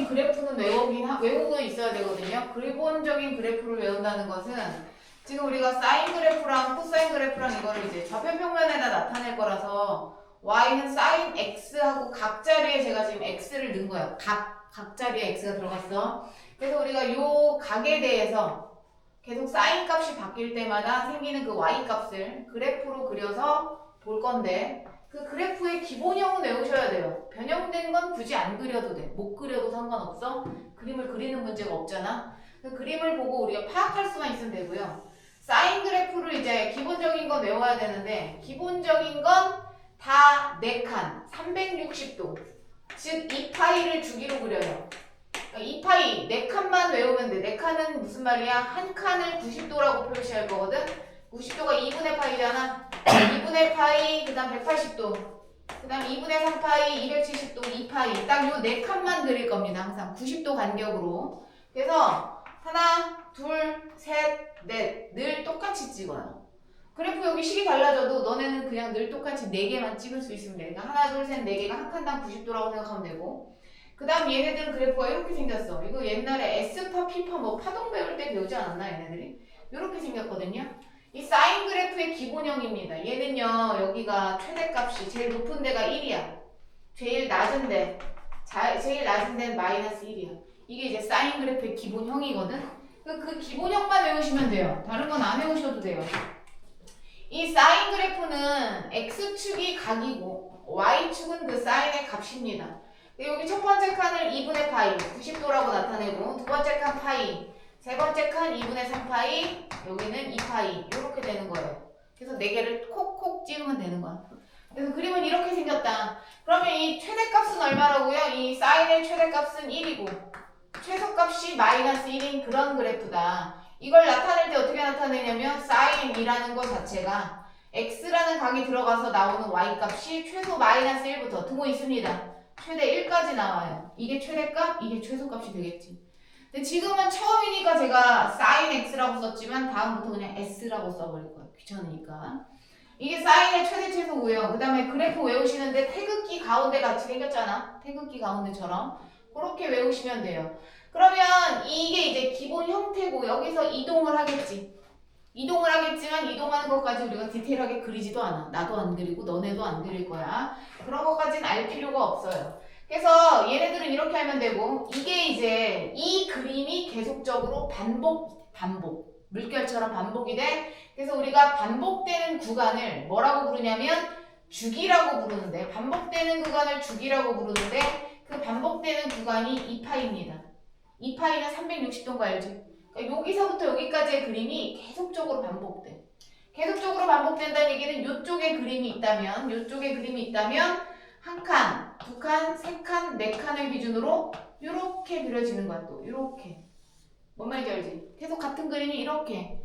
그래프는 외우고 있어야 되거든요. 기본적인 그래프를 외운다는 것은 지금 우리가 사인 그래프랑 코사인 그래프랑 이거를 이제 좌표평면에다 나타낼 거라서 y는 사인 x하고 각 자리에 제가 지금 x를 넣은 거야. 각 자리에 x가 들어갔어. 그래서 우리가 요 각에 대해서 계속 사인 값이 바뀔 때마다 생기는 그 y 값을 그래프로 그려서 볼 건데 그 그래프의 기본형은 외우셔야 돼요. 변형된 건 굳이 안 그려도 돼. 못 그려도 상관없어. 그림을 그리는 문제가 없잖아. 그 그림을 보고 우리가 파악할 수만 있으면 되고요. 사인 그래프를 이제 기본적인 건 외워야 되는데 기본적인 건 다 4칸 360도 즉 2파이를 주기로 그려요. 그러니까 2파이 4칸만 외우면 돼. 4칸은 무슨 말이야? 한 칸을 90도라고 표시할 거거든. 90도가 2분의 파이잖아. 2분의 파이 그 다음 180도 그 다음 2분의 3파이 270도 2파이 딱 요 4칸만 그릴 겁니다. 항상 90도 간격으로. 그래서 하나 둘 셋 넷 늘 똑같이 찍어요. 그래프 여기 식이 달라져도 너네는 그냥 늘 똑같이 4개만 찍을 수 있으면 돼. 그러니까 하나 둘 셋 4개가 한 칸당 90도라고 생각하면 되고 그 다음 얘네들은 그래프가 이렇게 생겼어. 이거 옛날에 S파, P파 뭐 파동 배울 때 배우지 않았나 얘네들이? 이렇게 생겼거든요. 이 사인 그래프의 기본형입니다. 얘는요 여기가 최대값이 제일 높은 데가 1이야. 제일 낮은 데는 마이너스 1이야. 이게 이제 사인 그래프의 기본형이거든. 그 기본형만 외우시면 돼요. 다른 건 안 외우셔도 돼요. 이 사인 그래프는 x축이 각이고 y축은 그 사인의 값입니다. 여기 첫 번째 칸을 2분의 파이 90도라고 나타내고 두 번째 칸 파이 세 번째 칸 2분의 3파이 여기는 2파이 이렇게 되는 거예요. 그래서 4개를 콕콕 찍으면 되는 거야. 그래서 그림은 이렇게 생겼다. 그러면 이 최대값은 얼마라고요? 이 사인의 최대값은 1이고 최소값이 마이너스 1인 그런 그래프다. 이걸 나타낼 때 어떻게 나타내냐면 사인이라는 것 자체가 x라는 각이 들어가서 나오는 y값이 최소 마이너스 1부터 두고 있습니다. 최대 1까지 나와요. 이게 최대값, 이게 최소값이 되겠지. 근데 지금은 처음이니까 제가 sin x라고 썼지만 다음부터 그냥 s라고 써버릴 거예요. 귀찮으니까. 이게 사인의 최대 최소고요. 그 다음에 그래프 외우시는데 태극기 가운데 같이 생겼잖아. 태극기 가운데처럼. 그렇게 외우시면 돼요. 그러면 이게 이제 기본 형태고 여기서 이동을 하겠지. 이동을 하겠지만 이동하는 것까지 우리가 디테일하게 그리지도 않아. 나도 안 그리고 너네도 안 그릴 거야. 그런 것까지는 알 필요가 없어요. 그래서 얘네들은 이렇게 하면 되고 이게 이제 이 그림이 계속적으로 반복 물결처럼 반복이 돼. 그래서 우리가 반복되는 구간을 뭐라고 부르냐면 주기라고 부르는데 반복되는 구간을 주기라고 부르는데 그 반복되는 구간이 2파입니다. 2파이는 360도인 거 알지? 그러니까 여기서부터 여기까지의 그림이 계속적으로 반복돼. 계속적으로 반복된다는 얘기는 이쪽에 그림이 있다면 한 칸, 두 칸, 세 칸, 네 칸을 기준으로 이렇게 그려지는 거야. 또 이렇게. 뭔 말인지 알지? 계속 같은 그림이 이렇게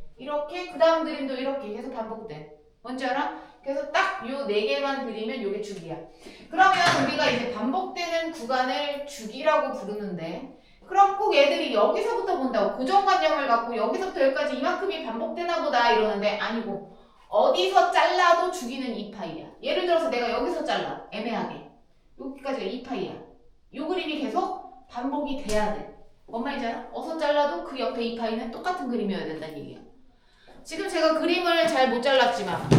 그 다음 그림도 이렇게 계속 반복돼. 뭔지 알아? 그래서 딱 요 4개만 그리면 요게 주기야. 그러면 우리가 이제 반복되는 구간을 주기라고 부르는데 그럼 꼭 애들이 여기서부터 본다고 고정관념을 갖고 여기서부터 여기까지 이만큼이 반복되나 보다 이러는데 아니고 어디서 잘라도 주기는 2파이야. 예를 들어서 내가 여기서 잘라. 애매하게. 여기까지가 2파이야. 요 그림이 계속 반복이 돼야 돼. 뭔 말인지 알아? 어서 잘라도 그 옆에 2파이는 똑같은 그림이어야 된다는 얘기야. 지금 제가 그림을 잘 못 잘랐지만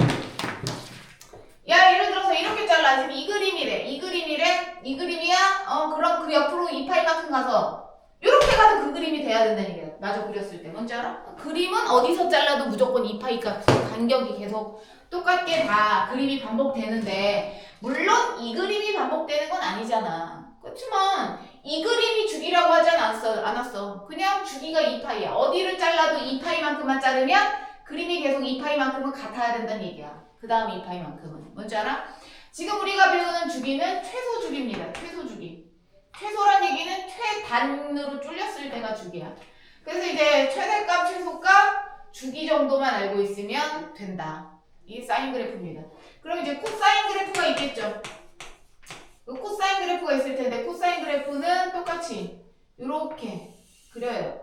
야 예를 들어서 이렇게 잘라. 지금 이 그림이래. 이 그림이야? 그럼 그 옆으로 2파이만큼 가서 이렇게 가도 그 그림이 돼야 된다는 얘기야. 마저 그렸을 때. 뭔지 알아? 그림은 어디서 잘라도 무조건 2파이 값 간격이 계속 똑같게 다 그림이 반복되는데 물론 이 그림이 반복되는 건 아니잖아. 그렇지만 이 그림이 주기라고 하지 않았어. 그냥 주기가 2파이야. 어디를 잘라도 2파이만큼만 자르면 그림이 계속 2파이만큼은 같아야 된다는 얘기야. 그 다음 2파이만큼은. 뭔지 알아? 지금 우리가 배우는 주기는 최소주기입니다. 최소주기. 최소란 얘기는 최단으로 줄였을 때가 주기야. 그래서 이제 최대값, 최소값, 주기 정도만 알고 있으면 된다. 이게 사인 그래프입니다. 그럼 이제 코사인 그래프가 있겠죠. 코사인 그래프가 있을 텐데 코사인 그래프는 똑같이 이렇게 그려요.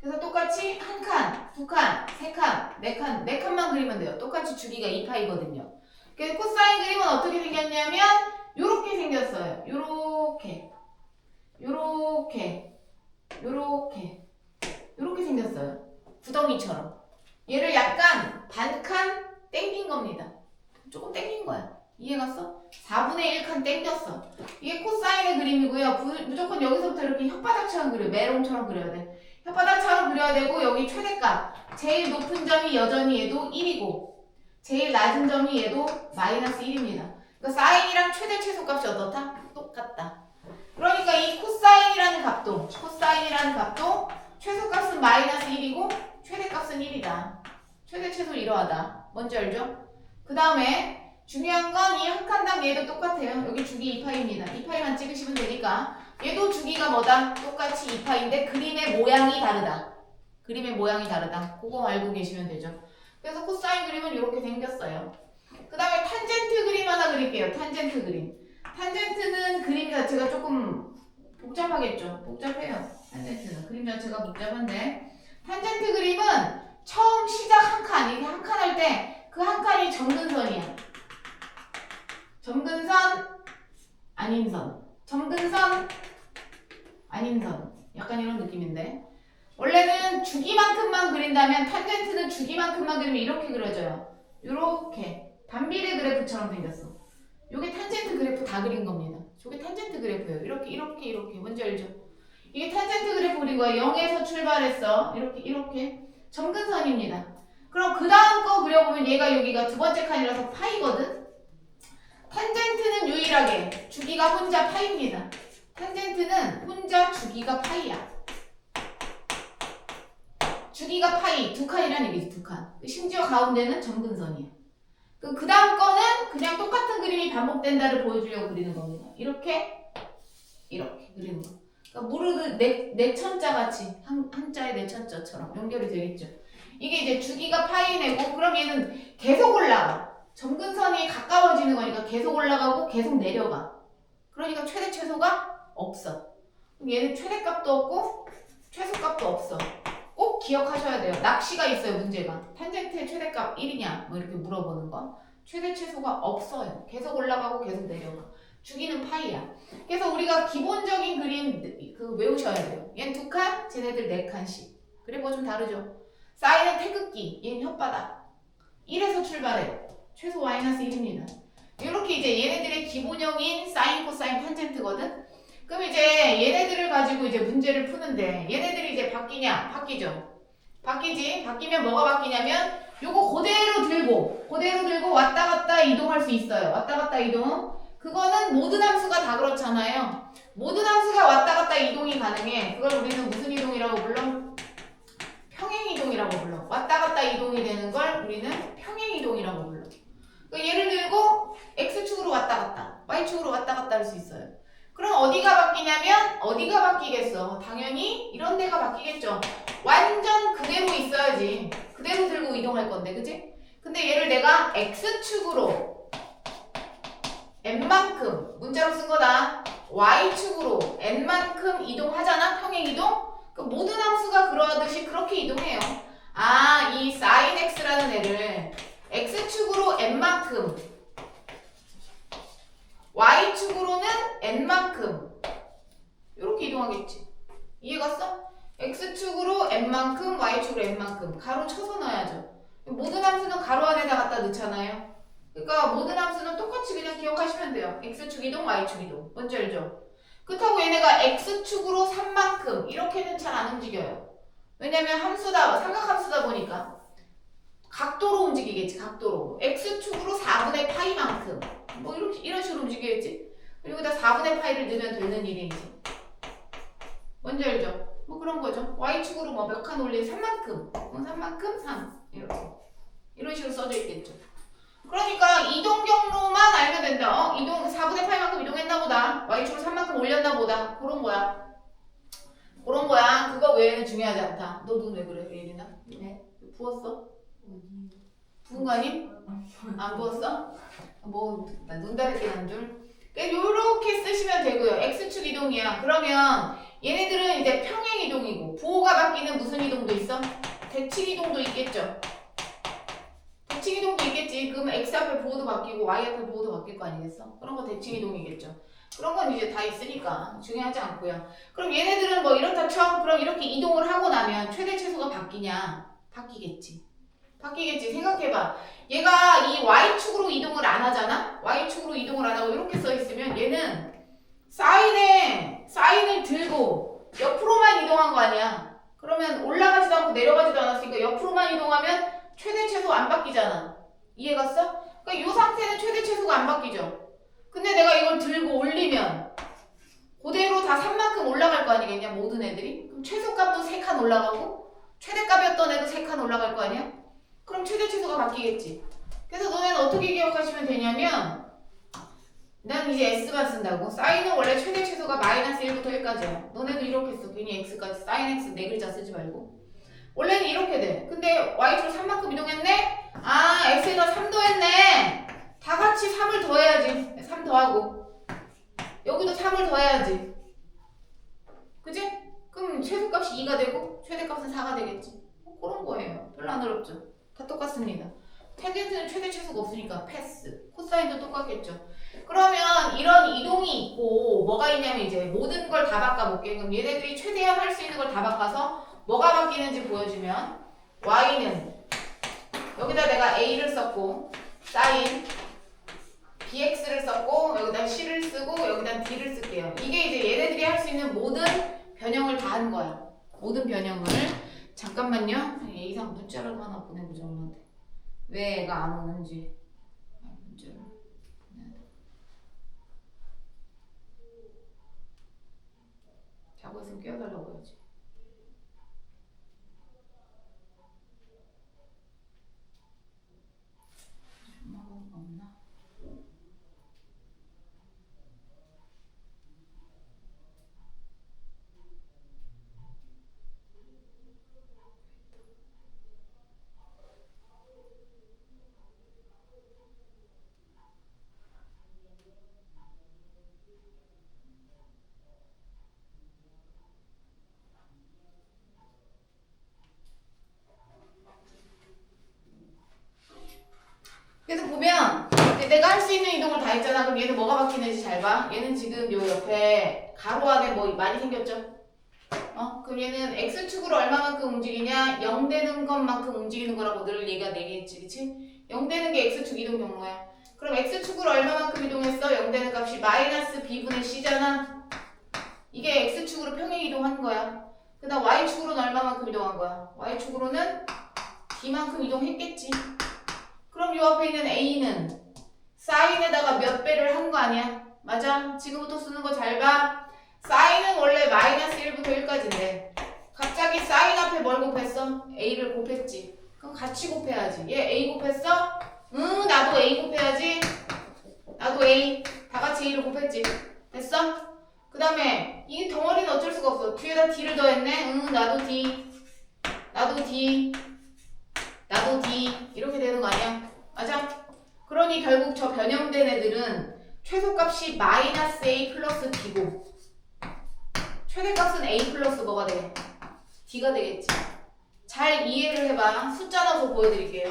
그래서 똑같이 한 칸, 두 칸, 세 칸, 네 칸만 그리면 돼요. 똑같이 주기가 2파이거든요. 그래서 코사인 그림은 어떻게 생겼냐면 요렇게 생겼어요. 요렇게 요렇게 생겼어요. 구덩이처럼. 얘를 약간 반칸 땡긴 겁니다. 조금 땡긴 거야. 이해갔어? 4분의 1 칸 땡겼어. 이게 코사인의 그림이고요. 무조건 여기서부터 이렇게 혓바닥처럼 그려. 메롱처럼 그려야 돼. 혓바닥처럼 그려야 되고 여기 최대값. 제일 높은 점이 여전히 얘도 1이고 제일 낮은 점이 얘도 마이너스 1입니다. 그러니까 사인이랑 최대 최소값이 어떻다? 똑같다. 그러니까 이 코사인이라는 값도 최소값은 마이너스 1이고 최대값은 1이다. 최대 최소 이러하다. 뭔지 알죠? 그 다음에 중요한 건 이 한 칸당 얘도 똑같아요. 여기 주기 2파입니다. 2파이만 찍으시면 되니까 얘도 주기가 뭐다? 똑같이 2파인데 그림의 모양이 다르다. 그거 알고 계시면 되죠. 그래서 코사인 그림은 이렇게 생겼어요. 그 다음에 탄젠트 그림 하나 그릴게요. 탄젠트 그림. 탄젠트는 그림 자체가 조금 복잡하겠죠. 복잡해요. 탄젠트는 그림 자체가 복잡한데 탄젠트 그림은 처음 시작 한 칸, 이게 한 칸 할 때 그 한 칸이 점근선이야. 점근선, 아닌선. 점근선, 아닌선. 약간 이런 느낌인데 원래는 주기만큼만 그린다면 탄젠트는 주기만큼만 그리면 이렇게 그려져요. 요렇게 반비례 그래프처럼 생겼어. 요게 탄젠트 그래프 다 그린 겁니다. 저게 탄젠트 그래프예요. 이렇게 뭔지 알죠? 이게 탄젠트 그래프 그린 거야. 0에서 출발했어. 이렇게 점근선입니다. 그럼 그 다음 거 그려보면 얘가 여기가 두 번째 칸이라서 파이거든? 탄젠트는 유일하게 주기가 혼자 파입니다. 탄젠트는 혼자 주기가 파이야. 주기가 파이, 두 칸이란 얘기지, 두 칸. 심지어 가운데는 점근선이야. 그 다음 거는 그냥 똑같은 그림이 반복된다를 보여주려고 그리는 겁니다. 이렇게 그리는 거. 그러니까 무릎을 내천자 같이 한자의 내천자처럼 연결이 되겠죠. 이게 이제 주기가 파이내고 그럼 얘는 계속 올라가. 점근선이 가까워지는 거니까 계속 올라가고 계속 내려가. 그러니까 최대 최소가 없어. 그럼 얘는 최대값도 없고 최소값도 없어. 꼭 기억하셔야 돼요. 낚시가 있어요, 문제가. 탄젠트의 최대값 1이냐 뭐 이렇게 물어보는 거. 최대 최소가 없어요. 계속 올라가고 계속 내려가. 주기는 파이야. 그래서 우리가 기본적인 그림 외우셔야 돼요. 얘는 두 칸, 쟤네들 네 칸씩. 그래프가 좀 다르죠. 사인은 태극기, 얘는 혓바닥. 1에서 출발해요. 최소 마이너스 1입니다. 이렇게 이제 얘네들의 기본형인 사인, 코사인, 탄젠트거든. 그럼 이제 얘네들을 가지고 이제 문제를 푸는데 얘네들이 이제 바뀌냐? 바뀌죠. 바뀌지. 바뀌면 뭐가 바뀌냐면 요거 그대로 들고 왔다 갔다 이동할 수 있어요. 왔다 갔다 이동. 그거는 모든 함수가 다 그렇잖아요. 모든 함수가 왔다 갔다 이동이 가능해. 그걸 우리는 무슨 이동이라고 불러? 평행 이동이라고 불러. 왔다 갔다 이동이 되는 걸 우리는 평행 이동이라고 불러. 그러니까 예를 들고 X축으로 왔다 갔다, Y축으로 왔다 갔다 할 수 있어요. 그럼 어디가 바뀌냐면 어디가 바뀌겠어? 당연히 이런 데가 바뀌겠죠. 완전 그대로 있어야지. 그대로 들고 이동할 건데, 그치? 근데 얘를 내가 X축으로 n만큼 문자로 쓴 거다. Y축으로 n만큼 이동하잖아. 평행 이동. 그 모든 함수가 그러하듯이 그렇게 이동해요. 아, 이 sin x라는 애를 X축으로 n만큼 Y축으로는 n만큼 이렇게 이동하겠지. 이해갔어? X축으로 n만큼 Y축으로 n만큼 가로 쳐서 넣어야죠. 모든 함수는 가로 안에다 갖다 넣잖아요. 그러니까 모든 함수는 똑같이 그냥 기억하시면 돼요. X축 이동, Y축 이동. 뭔지 알죠? 그렇다고 얘네가 X축으로 3만큼 이렇게는 잘 안 움직여요. 왜냐면 함수다, 삼각함수다 보니까 각도로 움직이겠지. 각도로. X축으로 4분의 파이만큼 뭐 이런 식으로 움직이겠지. 그리고 여기다 4분의 파이를 넣으면 되는 일이지. 뭔지 알죠? 뭐 그런 거죠. Y축으로 뭐 몇 칸 올린 3만큼 3만큼 3 이렇게 이런 식으로 써져 있겠죠. 그러니까 이동 경로만 알면 된다. 이동 4분의 8만큼 이동했나 보다. Y축으로 3만큼 올렸나 보다. 그런 거야. 그거 외에는 중요하지 않다. 너 눈 왜 그래, 예린아? 네. 부었어? 부은 거 아님? 안 부었어? 뭐, 눈 다르게 한 줄? 요렇게 쓰시면 되고요. X축 이동이야. 그러면 얘네들은 이제 평행 이동이고 부호가 바뀌는 무슨 이동도 있어? 대칭 이동도 있겠죠. 대칭 이동도 있겠지. 그러면 X 앞에 부호도 바뀌고 Y 앞에 부호도 바뀔 거 아니겠어? 그런 거 대칭 이동이겠죠. 그런 건 이제 다 있으니까 중요하지 않고요. 그럼 얘네들은 뭐 이렇다 쳐? 그럼 이렇게 이동을 하고 나면 최대 최소가 바뀌냐? 바뀌겠지. 바뀌겠지. 생각해봐. 얘가 이 Y축으로 이동을 안 하잖아? Y축으로 이동을 안 하고 이렇게 써 있으면 얘는 사인을 들고 옆으로만 이동한 거 아니야? 그러면 올라가지도 않고 내려가지도 않았으니까 옆으로만 이동하면 최대 최소 안 바뀌잖아. 이해 갔어? 그러니까 이 상태는 최대 최소가 안 바뀌죠. 근데 내가 이걸 들고 올리면 그대로 다 3만큼 올라갈 거 아니겠냐? 모든 애들이? 그럼 최소값도 3칸 올라가고 최대값이었던 애도 3칸 올라갈 거 아니야? 그럼 최대 최소가 바뀌겠지. 그래서 너네는 어떻게 기억하시면 되냐면 난 이제 S만 쓴다고. 사인은 원래 최대 최소가 마이너스 1부터 1까지야. 너네도 이렇게 써. 괜히 X까지 사인 X 4글자 쓰지 말고. 원래는 이렇게 돼. 근데 Y축으로 3만큼 이동했네? 아, X에다 3 더했네. 다 같이 3을 더해야지. 3 더하고. 여기도 3을 더해야지. 그지? 그럼 최소값이 2가 되고 최대값은 4가 되겠지. 그런 거예요. 별로 안 어렵죠. 다 똑같습니다. 탄젠트는 최대 최소가 없으니까 패스. 코사인도 똑같겠죠. 그러면 이런 이동이 있고 뭐가 있냐면 이제 모든 걸 다 바꿔볼게. 그럼 얘네들이 최대한 할 수 있는 걸 다 바꿔서 뭐가 바뀌는지 보여주면 Y는 여기다 내가 A를 썼고 사인 BX를 썼고 여기다 C를 쓰고 여기다 D를 쓸게요. 이게 이제 얘네들이 할 수 있는 모든 변형을 다 한 거야. 모든 변형을. 잠깐만요. A상 문자라도 하나 보내보자 엄마한테. 왜 애가 안 오는지. 문자를 보내야 돼. 자고 있으면 깨워달라고 해야지. 엄마가 없나? 그래서 보면 이제 내가 할 수 있는 이동을 다 했잖아. 그럼 얘는 뭐가 바뀌는지 잘 봐. 얘는 지금 요 옆에 가로 안에 뭐 많이 생겼죠? 그럼 얘는 X축으로 얼마만큼 움직이냐? 0 되는 것만큼 움직이는 거라고 늘 얘가 얘기했지, 그치? 0 되는 게 X축 이동 경로야. 그럼 X축으로 얼마만큼 이동했어? 0 되는 값이 마이너스 B분의 C잖아? 이게 X축으로 평행 이동하는 거야. 그 다음 Y축으로는 얼마만큼 이동한 거야? Y축으로는 D만큼 이동했겠지. 그럼 요 앞에 있는 A는 사인에다가 몇 배를 한 거 아니야? 맞아? 지금부터 쓰는 거 잘 봐. 사인은 원래 마이너스 1부터 1까지인데 갑자기 사인 앞에 뭘 곱했어? A를 곱했지. 그럼 같이 곱해야지. 얘 A 곱했어? 응, 나도 A 곱해야지. 나도 A. 다 같이 A를 곱했지. 됐어? 그 다음에 이 덩어리는 어쩔 수가 없어. 뒤에다 D를 더했네. 응, 나도 D. 나도 D. 나도 D. 이렇게 되는 거 아니야? 맞아? 그러니 결국 저 변형된 애들은 최소값이 마이너스 A 플러스 D고 최대값은 A 플러스 뭐가 돼? D가 되겠지. 잘 이해를 해봐. 숫자 넣어서 보여드릴게요.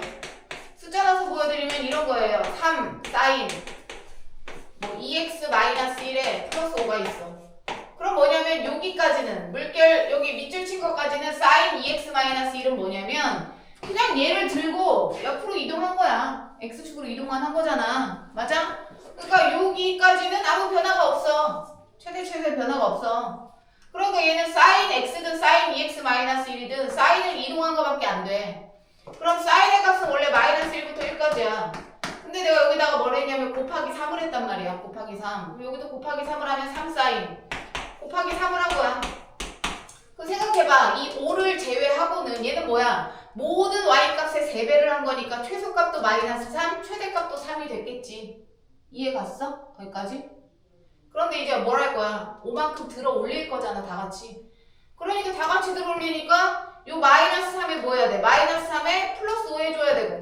숫자 넣어서 보여드리면 이런 거예요. 3 사인 뭐 2x 마이너스 1에 플러스 5가 있어. 그럼 뭐냐면 여기까지는 물결 여기 밑줄 친 것까지는 사인 2x 마이너스 1은 뭐냐면 그냥 얘를 들고 옆으로 이동한 거야. X축으로 이동만 한 거잖아. 맞아? 그러니까 여기까지는 아무 변화가 없어. 최대 변화가 없어. 그러니까 얘는 사인 X든 사인 2x 마이너스 1이든 사인을 이동한 거밖에 안 돼. 그럼 사인의 값은 원래 마이너스 1부터 1까지야. 근데 내가 여기다가 뭘 했냐면 곱하기 3을 했단 말이야. 곱하기 3. 그리고 여기도 곱하기 3을 하면 3 사인. 곱하기 3을 한 거야. 그럼 생각해봐. 이 5를 제외하고는 얘는 뭐야? 모든 y값의 3배를 한 거니까 최소값도 마이너스 3, 최대값도 3이 됐겠지. 이해 갔어? 거기까지? 그런데 이제 뭘 할 거야? 5만큼 들어 올릴 거잖아, 다 같이. 그러니까 다 같이 들어 올리니까 요 마이너스 3에 뭐 해야 돼? 마이너스 3에 플러스 5 해줘야 되고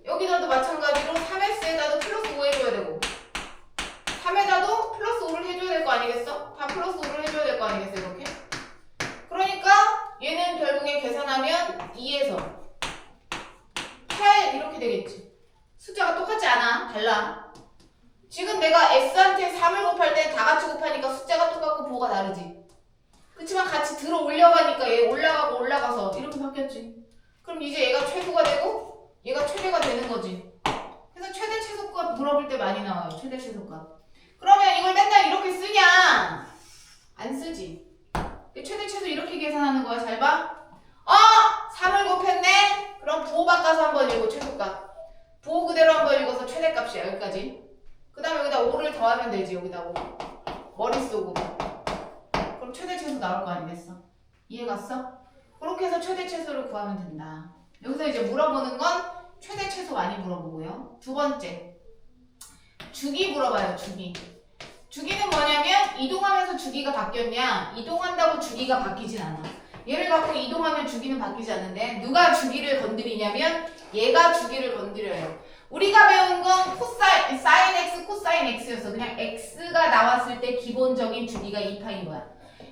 여기다도 마찬가지로 3x에다도 플러스 5 해줘야 되고 3에다도 플러스 5를 해줘야 될 거 아니겠어? 다 플러스 5를 해줘야 될 거 아니겠어, 이렇게? 그러니까 얘는 결국에 계산하면 2에서 8 이렇게 되겠지. 숫자가 똑같지 않아. 달라. 지금 내가 S한테 3을 곱할 때 다 같이 곱하니까 숫자가 똑같고 부호가 다르지. 그렇지만 같이 들어 올려가니까 얘 올라가고 올라가서 이렇게 바뀌었지. 그럼 이제 얘가 최소가 되고 얘가 최대가 되는 거지. 그래서 최대 최소값 물어볼 때 많이 나와요. 최대 최소값. 그러면 이걸 맨날 이렇게 쓰냐? 안 쓰지. 최대 최소 이렇게 계산하는 거야. 잘 봐. 3을 곱했네? 그럼 부호 바꿔서 한번 읽고 최소값. 부호 그대로 한번 읽어서 최대값이야. 여기까지. 그 다음에 여기다 5를 더하면 되지. 여기다 5. 머릿속으로. 그럼 최대 최소 나올 거 아니겠어? 이해 갔어? 그렇게 해서 최대 최소를 구하면 된다. 여기서 이제 물어보는 건 최대 최소 많이 물어보고요. 두 번째. 주기 물어봐요. 주기. 주기는 뭐냐면 이동하면서 주기가 바뀌었냐? 이동한다고 주기가 바뀌진 않아. 얘를 갖고 이동하면 주기는 바뀌지 않는데 누가 주기를 건드리냐면 얘가 주기를 건드려요. 우리가 배운 건 코사인, 사인 x, 코사인 x였어. 그냥 x가 나왔을 때 기본적인 주기가 2파인 거야.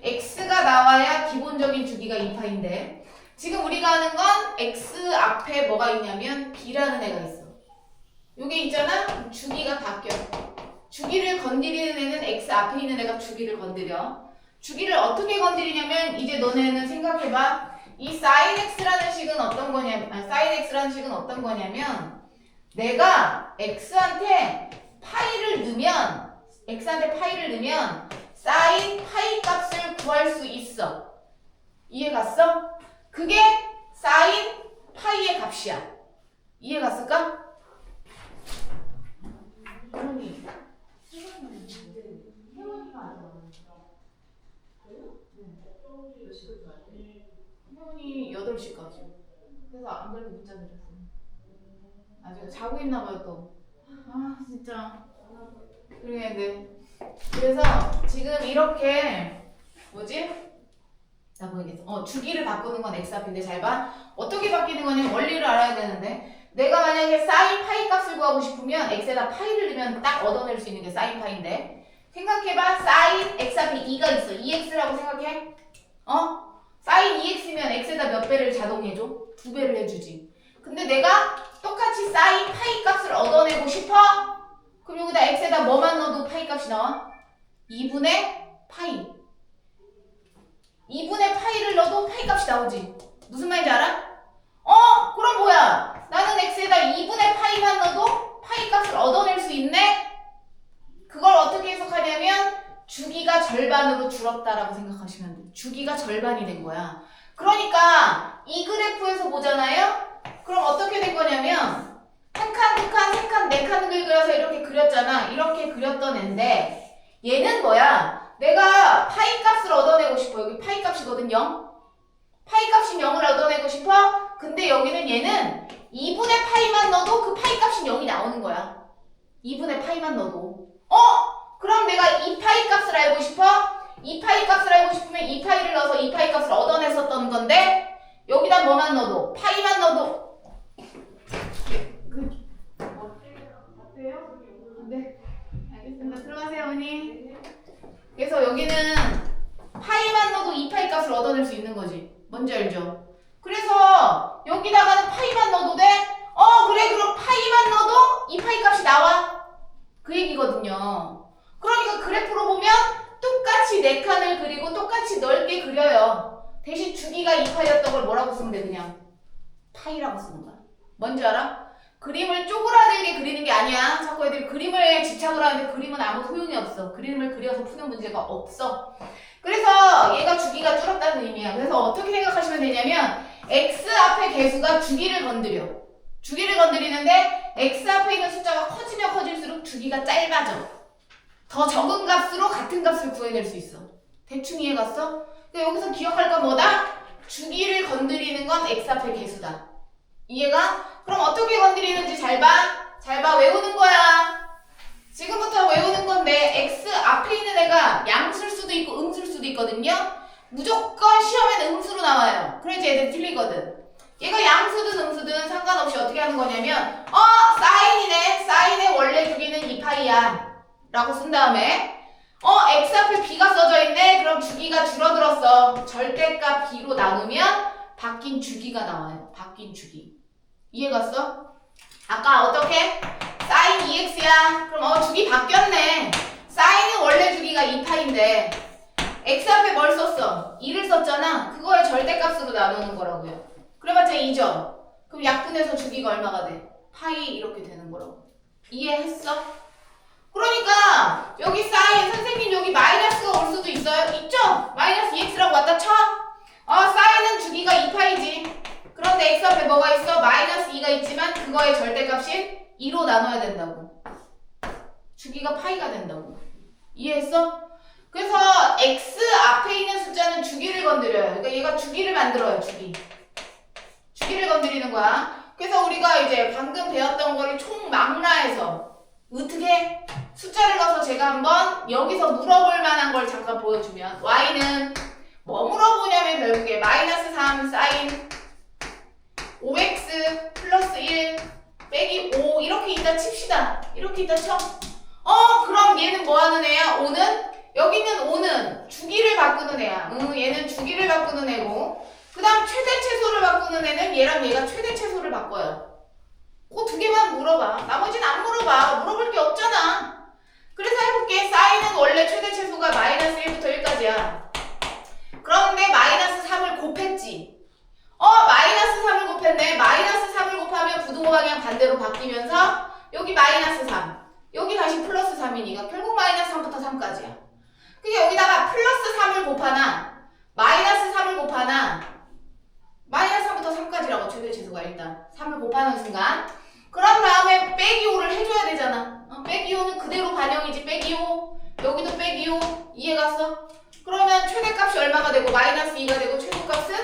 x가 나와야 기본적인 주기가 2파인데 지금 우리가 하는 건 x 앞에 뭐가 있냐면 b라는 애가 있어. 요게 있잖아? 주기가 바뀌어. 주기를 건드리는 애는 x 앞에 있는 애가 주기를 건드려. 주기를 어떻게 건드리냐면 이제 너네는 생각해봐. 이 sin x라는 식은 어떤 거냐면 sin x라는 식은 어떤 거냐면 내가 x한테 파이를 넣으면 sin 파이 값을 구할 수 있어. 이해 갔어? 그게 sin 파이의 값이야. 이해 갔을까? 혜원이 8시까지. 그래서 안 그래도 문자 드렸어요. 아직 자고 있나 봐요 또. 진짜. 그러겠는데. 그래서 지금 이렇게 나 보이겠어. 주기를 바꾸는 건 x 앞인데 잘 봐. 어떻게 바뀌는 거냐면 원리를 알아야 되는데 내가 만약에 sin 파이 값을 구하고 싶으면 x에다 파이를 넣으면 딱 얻어낼 수 있는 게 sin 파이인데 생각해봐. sin x 앞에 2가 있어. 2x라고 생각해. sin 2x면 x에다 몇 배를 자동해줘? 2배를 해주지. 근데 내가 똑같이 sin 파이 값을 얻어내고 싶어? 그럼 여기다 x에다 뭐만 넣어도 파이 값이 나와? 2분의 파이. 2분의 파이를 넣어도 파이 값이 나오지. 무슨 말인지 알아? 그럼 뭐야? 나는 x에다 2분의 파이만 넣어도 파이 값을 얻어낼 수 있네? 그걸 어떻게 해석하냐면 주기가 절반으로 줄었다라고 생각하시면 돼. 주기가 절반이 된 거야. 그러니까 이 그래프에서 보잖아요? 그럼 어떻게 된 거냐면 한 칸, 두 칸, 세 칸, 네 칸을 그려서 이렇게 그렸잖아. 이렇게 그렸던 애인데 얘는 뭐야? 내가 파이 값을 얻어내고 싶어. 여기 파이 값이거든, 0. 파이 값인 0을 얻어내고 싶어? 근데 여기는 얘는 2분의 파이만 넣어도 그 파이 값인 0이 나오는 거야. 2분의 파이만 넣어도. 그럼 내가 이 파이 값을 알고 싶어? 이 파이 값을 알고 싶으면 이 파이를 넣어서 이 파이 값을 얻어냈었던 건데 여기다 뭐만 넣어도 파이만 넣어도 어때요? 네, 알겠습니다. 들어가세요, 어머니. 그래서 여기는 파이만 넣어도 이 파이 값을 얻어낼 수 있는 거지. 뭔지 알죠? 그래서 여기다가는 파이만 넣어도 돼? 그래, 그럼 파이만 넣어도 이 파이 값이 나와. 그 얘기거든요. 그러니까 그래프로 보면 똑같이 4칸을 그리고 똑같이 넓게 그려요. 대신 주기가 2파이였던 걸 뭐라고 쓰면 돼? 그냥 파이라고 쓰는 거야. 뭔지 알아? 그림을 쪼그라들게 그리는 게 아니야. 자꾸 애들이 그림을 집착을 하는데 그림은 아무 소용이 없어. 그림을 그려서 푸는 문제가 없어. 그래서 얘가 주기가 줄었다는 의미야. 그래서 어떻게 생각하시면 되냐면 x 앞에 개수가 주기를 건드려. 주기를 건드리는데 x 앞에 있는 숫자가 커지면 커질수록 주기가 짧아져. 더 적은 값으로 같은 값을 구해낼 수 있어. 대충 이해 갔어? 그러니까 여기서 기억할 건 뭐다? 주기를 건드리는 건 x 앞의 개수다. 이해가? 그럼 어떻게 건드리는지 잘 봐. 잘 봐. 외우는 거야. 지금부터 외우는 건데 x 앞에 있는 애가 양수일 수도 있고 음수일 수도 있거든요. 무조건 시험엔 음수로 나와요. 그래야지 애들 틀리거든. 얘가 양수든 음수든 상관없이 어떻게 하는 거냐면 사인이네. 사인의 원래 주기는 2파이야. 라고 쓴 다음에 x 앞에 b가 써져 있네. 그럼 주기가 줄어들었어. 절대값 b로 나누면 바뀐 주기가 나와요. 바뀐 주기. 이해 갔어? 아까 어떻게? sin 2x야. 그럼 주기 바뀌었네. x 앞에 뭘 썼어? 2를 썼잖아. 그거의 절대값으로 나누는 거라고요. 그래봤자 2죠? 그럼 약분해서 주기가 얼마가 돼? 파이 이렇게 되는 거라고. 이해했어? 그러니까 여기 사인 선생님 여기 마이너스가 올 수도 있어요? 있죠? 마이너스 2x라고 왔다 쳐? 사인은 주기가 2파이지. 그런데 x 앞에 뭐가 있어? 마이너스 2가 있지만 그거의 절대값인 2로 나눠야 된다고. 주기가 파이가 된다고. 이해했어? 그래서 x 앞에 있는 숫자는 주기를 건드려요. 그러니까 얘가 주기를 만들어요. 주기를 건드리는 거야. 그래서 우리가 이제 방금 배웠던 거를 총망라해서 어떻게 숫자를 넣어서 제가 한번 여기서 물어볼 만한 걸 잠깐 보여주면 y는 뭐 물어보냐면 결국에 마이너스 3 사인 5x 플러스 1 빼기 5 이렇게 있다 칩시다. 이렇게 있다 쳐. 그럼 얘는 뭐 하는 애야? 5는? 여기 있는 5는 주기를 바꾸는 애야. 얘는 주기를 바꾸는 애고 그 다음 최대 최소를 바꾸는 애는 얘랑 얘가 최대 최소를 바꿔요. 그거 두 개만 물어봐. 나머지는 안 물어봐. 물어볼 게 없잖아. 그래서 해볼게. 사인은 원래 최대 최소가 마이너스 1부터 1까지야. 그런데 마이너스 3을 곱했지. 마이너스 3을 곱했네. 마이너스 3을 곱하면 부등호 방향 반대로 바뀌면서 여기 마이너스 3 여기 다시 플러스 3이니까 결국 마이너스 3부터 3까지야. 그게 여기다가 플러스 3을 곱하나 마이너스 3을 곱하나 마이너스 3부터 3까지라고 최대 최소가 일단 3을 곱하는 순간 그런 다음에 빼기 5를 해줘야 되잖아. 빼기 5는 그대로 반영이지. 빼기 5 여기도 빼기 5 이해갔어? 그러면 최대값이 얼마가 되고 마이너스 2가 되고 최소값은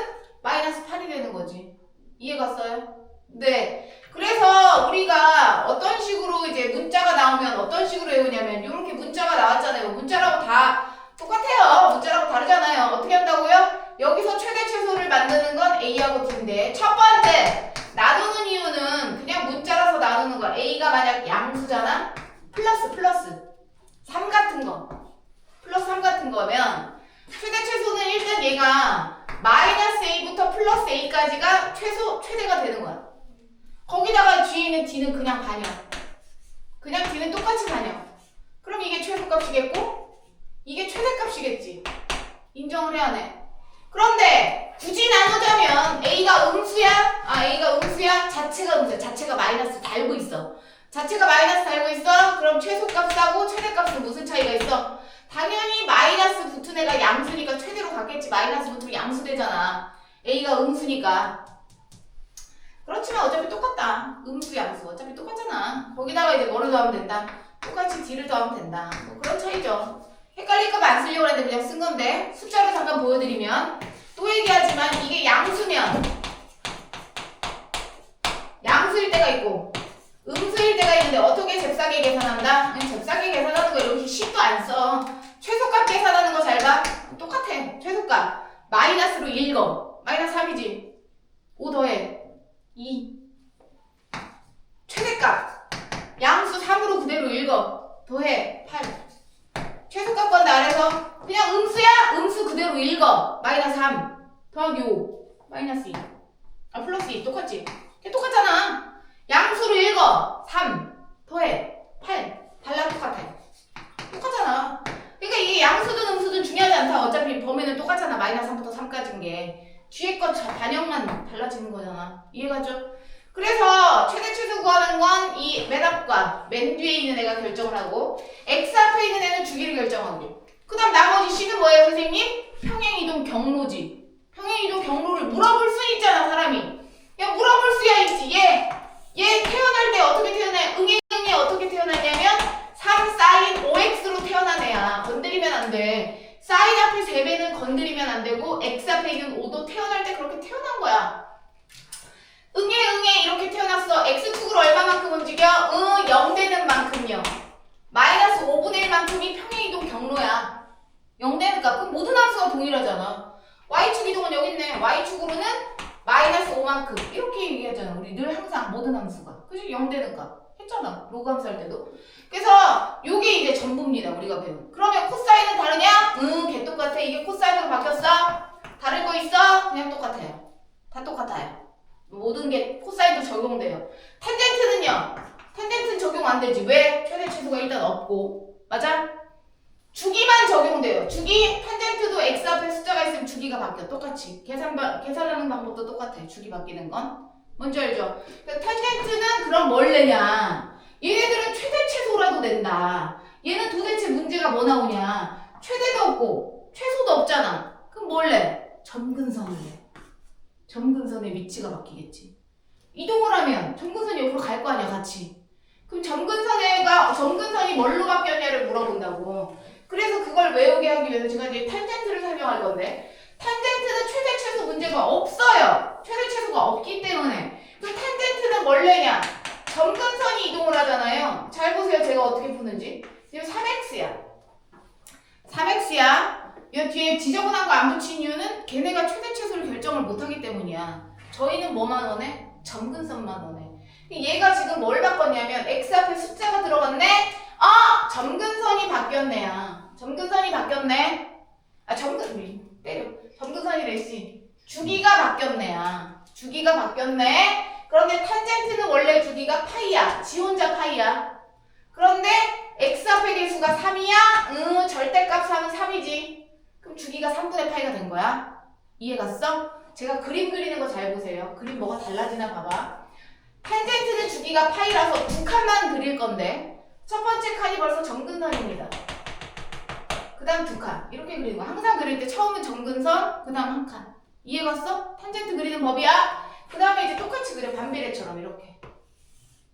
마이너스 8이 되는 거지. 이해갔어요? 네. 그래서 우리가 어떤 식으로 이제 문자가 나오면 어떤 식으로 외우냐면 이렇게 문자가 나왔잖아요. 문자라고 다 똑같아요. 문자라고 다르잖아요. 어떻게 한다고요? 여기서 최대 최소를 만드는 건 A하고 B인데 첫 번째 나누는 이유는 그냥 문자라서 나누는 거야. A가 만약 양수잖아? 플러스 3 같은 거 플러스 3 같은 거면 최대 최소는 일단 얘가 마이너스 A부터 플러스 A까지가 최대가 되는 거야. 거기다가 뒤에 있는 D는 그냥 반영. 그냥 D는 똑같이 반영. 그럼 이게 최소값이겠고 이게 최대값이겠지. 인정을 해야 해. 그런데 굳이 나누자면 A가 음수야? A가 음수야? 자체가 음수야. 자체가 마이너스 달고 있어. 자체가 마이너스 달고 있어? 그럼 최소값하고 최대값은 무슨 차이가 있어? 당연히 마이너스 붙은 애가 양수니까 최대로 갔겠지. 마이너스 붙으면 양수 되잖아. A가 음수니까. 그렇지만 어차피 똑같다. 음수 양수 어차피 똑같잖아. 거기다가 이제 뭐를 더하면 된다? 똑같이 D를 더하면 된다. 뭐 그런 차이죠. 헷갈릴까봐 안 쓰려고 했는데 그냥 쓴 건데 숫자로 잠깐 보여드리면 또 얘기하지만 이게 양수면 양수일 때가 있고 음수일 때가 있는데 어떻게 잽싸게 계산한다? 그냥 잽싸게 계산하는 거 이렇게 10도 안 써. 최소값 계산하는 거 잘 봐. 똑같아. 최소값 마이너스로 읽어. 마이너스 3이지. 5 더해 2 최대값 양수 3으로 그대로 읽어. 더해 8 최소값 건데 아래서 그냥 음수야? 음수 그대로 읽어. 마이너스 3 더하기 5 마이너스 2 플러스 2 똑같지? 똑같잖아. 양수로 읽어. 3 더해 8 달라 똑같아. 똑같잖아. 그러니까 이게 양수든 음수든 중요하지 않다. 어차피 범위는 똑같잖아. 마이너스 3부터 3까지인 게 뒤에 거 반영만 달라지는 거잖아. 이해가죠? 그래서 최대 최소 구하는 건 이 맨 앞과 맨 뒤에 있는 애가 결정을 하고 x 앞에 있는 애는 주기를 결정하고 그 다음 나머지 c는 뭐예요 선생님? 평행이동 경로지. 평행이동 경로를 물어볼 수 있잖아 사람이. 야 물어볼 수야 있지. 얘 태어날 때 어떻게 태어나요? 응애 어떻게 태어났냐면 3 사인 5x로 태어난 애야. 건드리면 안 돼. 사인 앞에 3배는 건드리면 안 되고 x 앞에 있는 5도 태어날 때 그렇게 태어난 거야. 응애 이렇게 태어났어. x축으로 얼마만큼 움직여? 0 되는 만큼요. 마이너스 5분의 1만큼이 평행이동 경로야. 0 되니까 그럼 모든 함수가 동일하잖아. y축 이동은 여기 있네. y축으로는 마이너스 5만큼 이렇게 얘기하잖아. 우리 늘 항상 모든 함수가. 그치? 0 되니까 했잖아. 로그 함수 할 때도. 그래서 요게 이제 전부입니다. 우리가 배운. 그러면 코사인은 다르냐? 걔 똑같아. 이게 코사인으로 바뀌었어? 다를 거 있어? 그냥 똑같아요. 다 똑같아요. 모든 게 코사인도 적용돼요. 텐덴트는요? 텐덴트는 적용 안 되지. 왜? 최대 최소가 일단 없고. 맞아? 주기만 적용 적용돼요. 주기, 탄젠트도 x 앞에 숫자가 있으면 주기가 바뀌어. 똑같이. 계산하는 방법도 똑같아. 주기 바뀌는 건. 뭔지 알죠? 탄젠트는 그럼 뭘 내냐? 얘네들은 최대 최소라도 낸다. 얘는 도대체 문제가 뭐 나오냐? 최대도 없고 최소도 없잖아. 그럼 뭘 내? 점근선을 내. 점근선의 위치가 바뀌겠지. 이동을 하면 점근선이 옆으로 갈 거 아니야, 같이. 그럼 점근선이 뭘로 바뀌었냐를 물어본다고. 그래서 그걸 외우게 하기 위해서 제가 이제 탄젠트를 설명할 건데, 탄젠트는 최대 최소 문제가 없어요. 최대 최소가 없기 때문에. 그럼 탄젠트는 뭘 내냐? 점근선이 이동을 하잖아요. 잘 보세요. 제가 어떻게 푸는지. 지금 3x야. 3x야. 이 뒤에 지저분한 거 안 붙인 이유는 걔네가 최대 최소를 결정을 못하기 때문이야. 저희는 뭐만 원해? 점근선만 원해. 얘가 지금 뭘 바꿨냐면 x 앞에 숫자가 들어갔네? 점근선이 바뀌었네야. 점근선이 바뀌었네. 점근선이래 씨. 주기가 바뀌었네야. 주기가 바뀌었네. 그런데 탄젠트는 원래 주기가 파이야. 지 혼자 파이야. 그런데 x 앞의 개수가 3이야? 절대값 3은 3이지. 그럼 주기가 3분의 파이가 된 거야. 이해 갔어? 제가 그림 그리는 거 잘 보세요. 그림 뭐가 달라지나 봐봐. 탄젠트는 주기가 파이라서 두 칸만 그릴 건데 첫 번째 칸이 벌써 점근선입니다. 그 다음 두 칸. 이렇게 그리는 거. 항상 그릴 때 처음은 점근선, 그 다음 한 칸. 이해 갔어? 탄젠트 그리는 법이야. 그 다음에 이제 똑같이 그려. 반비례처럼 이렇게.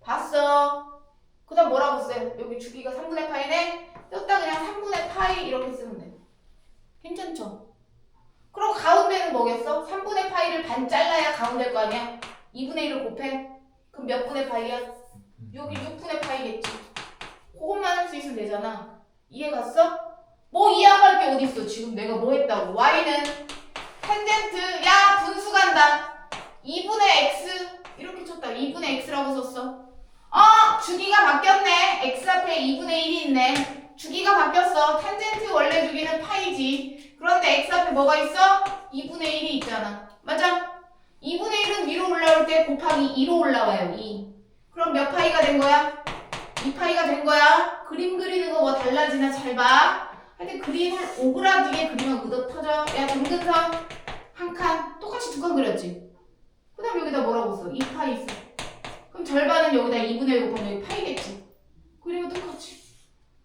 봤어? 그 다음 뭐라고 써요? 여기 주기가 3분의 파이네? 여기다 그냥 3분의 파이 이렇게 쓰면 돼. 괜찮죠? 그럼 가운데는 뭐겠어? 3분의 파이를 반 잘라야 가운데일 거 아니야? 2분의 1을 곱해? 그럼 몇 분의 파이야? 여기 6분의 파이겠지. 그것만 할 수 있으면 되잖아. 이해 갔어? 뭐 이해할 게 어딨어? 지금 내가 뭐 했다고? y는 탄젠트, 야 분수 간다. 2분의 x 이렇게 쳤다. 2분의 x라고 썼어. 주기가 바뀌었네. x 앞에 2분의 1이 있네. 주기가 바뀌었어. 탄젠트 원래 주기는 파이지. 그런데 x 앞에 뭐가 있어? 2분의 1이 있잖아. 맞아? 2분의 1은 위로 올라올 때 곱하기 2로 올라와요. 2. 그럼 몇 파이가 된 거야? 2파이가 된 거야. 그림 그리는 거 뭐 달라지나 잘 봐. 하여튼 그림을 오그라지게 그리면 묻어 터져. 야 점근선 한 칸 똑같이 두 칸 그렸지. 그 다음 여기다 뭐라고 써? 2파이 써. 그럼 절반은 여기다 2분의 1 곱하면 여기 파이겠지. 그리고 똑같이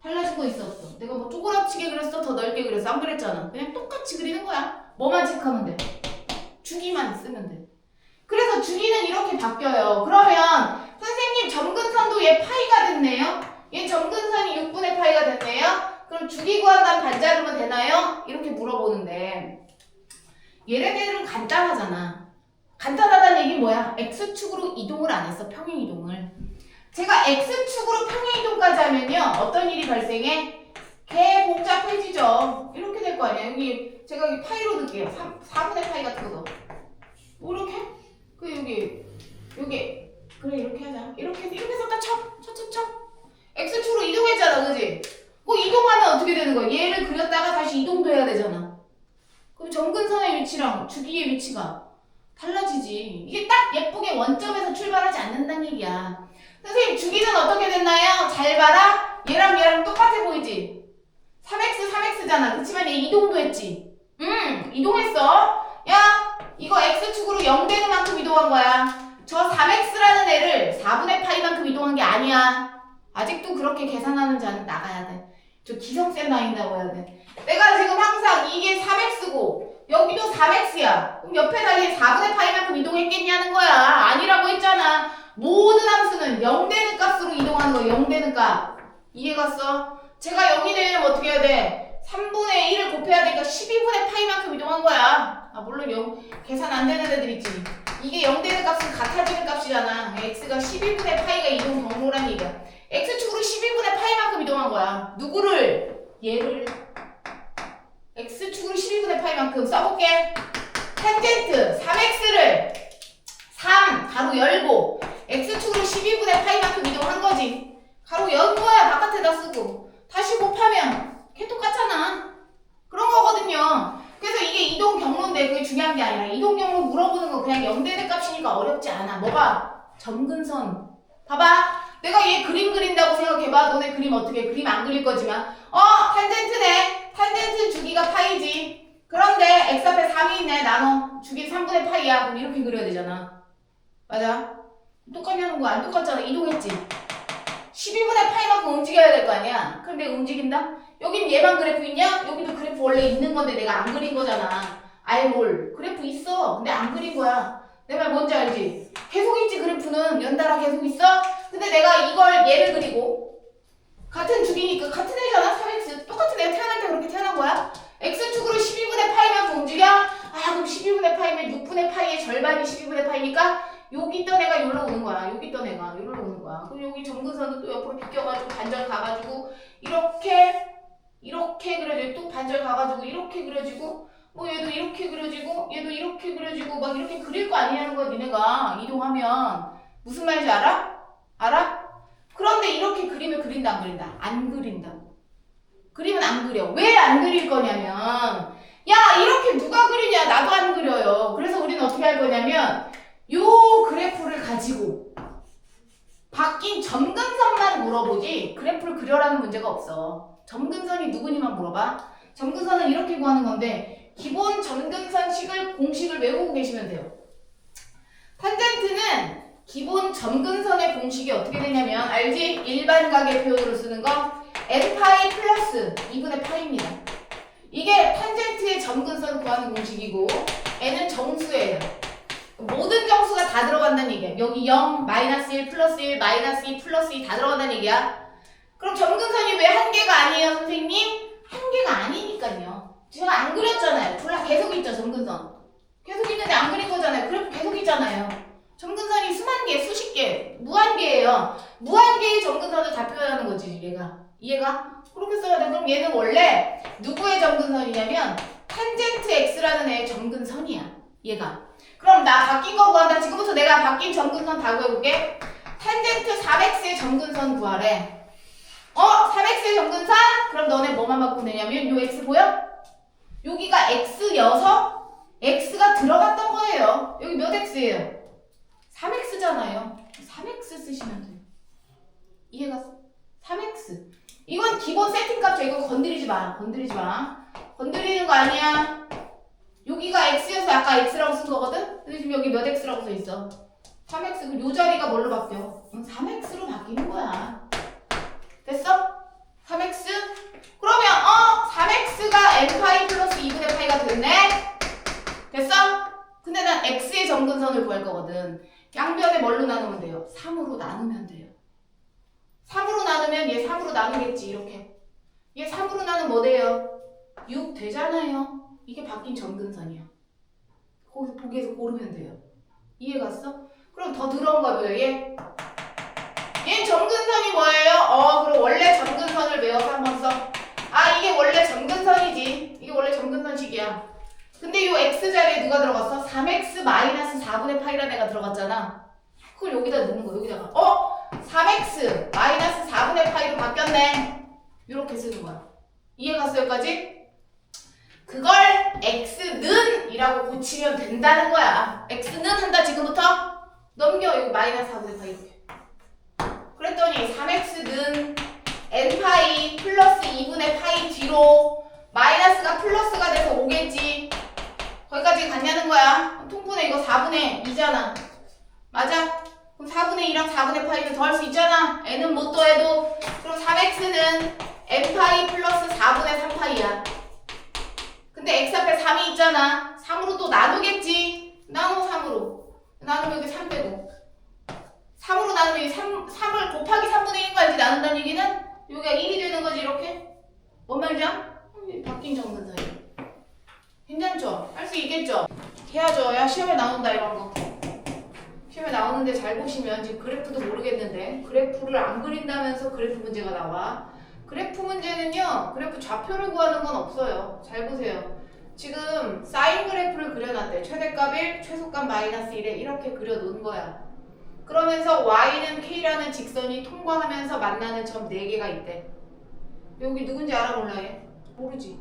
달라진 거 있었어. 내가 뭐 쪼그라치게 그렸어? 더 넓게 그렸어? 안 그랬잖아. 그냥 똑같이 그리는 거야. 뭐만 체크하면 돼? 주기만 쓰면 돼. 그래서 주기는 이렇게 바뀌어요. 그러면 선생님 점근선도 얘 파이가 됐네요. 얘 점근선이 6분의 파이가 됐네요. 그럼 주기 구한다면 반자르면 되나요? 이렇게 물어보는데 얘네들은 간단하잖아. 간단하다는 얘기 뭐야? x축으로 이동을 안 했어. 평행 이동을. 제가 x축으로 평행 이동까지 하면요. 어떤 일이 발생해? 개 복잡해지죠. 이렇게 될 거 아니야. 여기 제가 여기 파이로 넣을게요. 4분의 파이 같은 거 넣어. 뭐 이렇게? 그 여기 그래 이렇게 하자. 이렇게 썼다 쳐. x축으로 이동했잖아. 그지? 뭐 이동하면 어떻게 되는 거야? 얘를 그렸다가 다시 이동도 해야 되잖아. 그럼 점근선의 위치랑 주기의 위치가 달라지지. 이게 딱 예쁘게 원점에서 출발하지 않는다는 얘기야. 선생님 주기는 어떻게 됐나요? 잘 봐라. 얘랑 똑같아 보이지? 3x잖아. 그치만 얘 이동도 했지? 이동했어. 야 이거 x축으로 0 되는 만큼 이동한 거야. 저 3x라는 애를 4분의 파이만큼 이동한 게 아니야. 아직도 그렇게 계산하는 자는 나가야 돼. 저 기성쌤 나인다고 해야 돼. 내가 지금 항상 이게 3x고 여기도 3x야. 그럼 옆에 달린 4분의 파이만큼 이동했겠냐는 거야. 아니라고 했잖아. 모든 함수는 0 되는 값으로 이동하는 거야. 0 되는 값. 이해 갔어? 제가 0이 되려면 어떻게 해야 돼? 3분의 1을 곱해야 되니까 12분의 파이만큼 이동한 거야. 물론 0 계산 안 되는 애들 있지. 이게 0 되는 값은 같아지는 값이잖아. x가 12분의 파이가 이동 경로란 얘기야. x축으로 12분의 파이만큼 이동한 거야. 누구를? 얘를. x축으로 12분의 파이만큼 써볼게. 탄젠트 3x를 3 가로 열고 x축으로 12분의 파이만큼 이동한 거지. 가로 연 거야. 바깥에다 쓰고 다시 곱하면 걔 똑같잖아. 그런 거거든요. 그래서 이게 이동 경로인데 그게 중요한 게 아니라 이동 경로 물어보는 거 그냥 0 되는 값이니까 어렵지 않아. 뭐가? 점근선. 봐봐. 내가 얘 그림 그린다고 생각해봐. 너네 그림 어떻게 해? 그림 안 그릴 거지만 탄젠트네. 탄젠트 그런데 x 앞에 3이 있네. 나눠. 주긴 3분의 파이야. 그럼 이렇게 그려야 되잖아. 맞아? 똑같냐는 거 안 똑같잖아. 이동했지. 12분의 파이만큼 움직여야 될 거 아니야. 그럼 내가 움직인다? 여긴 얘만 그래프 있냐? 여기도 그래프 원래 있는 건데 내가 안 그린 거잖아. 아예 뭘. 그래프 있어. 근데 안 그린 거야. 내 말 뭔지 알지? 계속 있지 그래프는. 연달아 계속 있어? 근데 내가 이걸 얘를 그리고 같은 주기니까 같은 애잖아. 3x. 똑같은 애가 태어날 때 그렇게 태어난 거야. x축으로 12분의 파이만큼 움직여? 아 그럼 12분의 파이면 6분의 파이의 절반이 12분의 파이니까 여기 있던 애가 여기로 오는 거야. 여기 있던 애가 여기로 오는 거야. 그럼 여기 점근선은 또 옆으로 비껴가지고 반절 가가지고 이렇게 그려지고 또 반절 가가지고 이렇게 그려지고 뭐 얘도 이렇게 그려지고 얘도 이렇게 그려지고 막 이렇게 그릴 거 아니냐는 거야. 니네가 이동하면 무슨 말인지 알아? 알아? 그런데 이렇게 그림을 그린다 안 그린다? 안 그린다. 그림은 안 그려. 왜 안 그릴 거냐면 야 이렇게 누가 그리냐. 나도 안 그려요. 그래서 우리는 어떻게 할 거냐면 요 그래프를 가지고 바뀐 점근선만 물어보지 그래프를 그려라는 문제가 없어. 점근선이 누구니만 물어봐. 점근선은 이렇게 구하는 건데 기본 점근선식을 공식을 외우고 계시면 돼요. 탄젠트는 기본 점근선의 공식이 어떻게 되냐면 알지? 일반각의 표현으로 쓰는 거 n파이 플러스 2분의 파이입니다. 이게 탄젠트의 점근선 구하는 공식이고 n은 정수예요. 모든 정수가 다 들어간다는 얘기야. 여기 0, 마이너스 1, 플러스 1, 마이너스 2, 플러스 2 다 들어간다는 얘기야. 그럼 점근선이 왜 한 개가 아니에요, 선생님? 한 개가 아니니까요. 제가 안 그렸잖아요. 졸라 계속 있죠, 점근선. 계속 있는데 안 그린 거잖아요. 그래프 계속 있잖아요. 점근선이 수만 개, 수십 개, 무한개예요. 무한개의 점근선을 다 표현하는 거지, 얘가. 이해가? 그렇게 써야 돼. 그럼 얘는 원래 누구의 점근선이냐면 탄젠트 x라는 애의 점근선이야. 얘가. 그럼 나 바뀐 거 구한다. 지금부터 내가 바뀐 점근선 다 구해볼게. 탄젠트 4x의 점근선 구하래. 4x의 점근선? 그럼 너네 뭐만 바꾸면 되냐면 요 x 보여? 여기가 x여서 x가 들어갔던 거예요. 여기 몇 x예요? 3x잖아요. 3x 쓰시면 돼요. 이해가? 3x. 이건 기본 세팅값이야. 이거 건드리지 마. 건드리지 마. 건드리는 거 아니야. 여기가 x여서 아까 x라고 쓴 거거든? 근데 지금 여기 몇 x라고 써 있어? 3x. 그럼 요 자리가 뭘로 바뀌어? 3x로 바뀌는 거야. 됐어? 3x? 그러면 3x가 n파이 플러스 2분의 파이가 됐네? 됐어? 근데 난 x의 점근선을 구할 거거든. 양변에 뭘로 나누면 돼요? 3으로 나누면 돼요. 3으로 나누면 얘 3으로 나누겠지. 이렇게. 얘 3으로 나누면 뭐 돼요? 6 되잖아요. 이게 바뀐 점근선이야. 거기서 보기에서 고르면 돼요. 이해 갔어? 그럼 더 들어온 거 보여. 얘 점근선이 뭐예요? 그럼 원래 점근선을 외워서 한번 써. 이게 원래 점근선이지. 이게 원래 점근선식이야. 근데 요 x 자리에 누가 들어갔어? 3x 마이너스 4분의 파이라는 애가 들어갔잖아. 그걸 여기다 넣는 거야. 여기다가 3x 마이너스 4분의 파이로 바뀌었네. 이렇게 쓰는 거야. 이해 갔어 여기까지? 그걸 x는 이라고 고치면 된다는 거야. x는 한다 지금부터. 넘겨. 여기 마이너스 4분의 파이 이렇게. 그랬더니 3x는 n파이 플러스 2분의 파이 뒤로 마이너스가 플러스가 돼서 오겠지. 거기까지 갔냐는 거야. 통분해 이거 4분의 2잖아. 맞아? 그럼 4분의 2랑 4분의 파이를 더할 수 있잖아. n은 못 더해도. 그럼 3x는 n파이 플러스 4분의 3파이야. 근데 x 앞에 3이 있잖아. 3으로 또 나누겠지. 나눠 3으로. 나누면 여기 3 빼고. 3으로 나누면 이 3을 곱하기 3분의 1인 거 알지? 나눈다는 얘기는 여기가 1이 되는 거지 이렇게. 뭔 말이죠? 바뀐 점근선이야. 괜찮죠? 할 수 있겠죠? 해야죠. 야 시험에 나온다 이런 거. 시험에 나오는데 잘 보시면 지금 그래프도 모르겠는데 그래프를 안 그린다면서 그래프 문제가 나와. 그래프 문제는요. 그래프 좌표를 구하는 건 없어요. 잘 보세요. 지금 사인 그래프를 그려놨대. 최대값 1, 최소값 마이너스 1에 이렇게 그려놓은 거야. 그러면서 y는 k라는 직선이 통과하면서 만나는 점 4개가 있대. 여기 누군지 알아 몰라 얘? 모르지.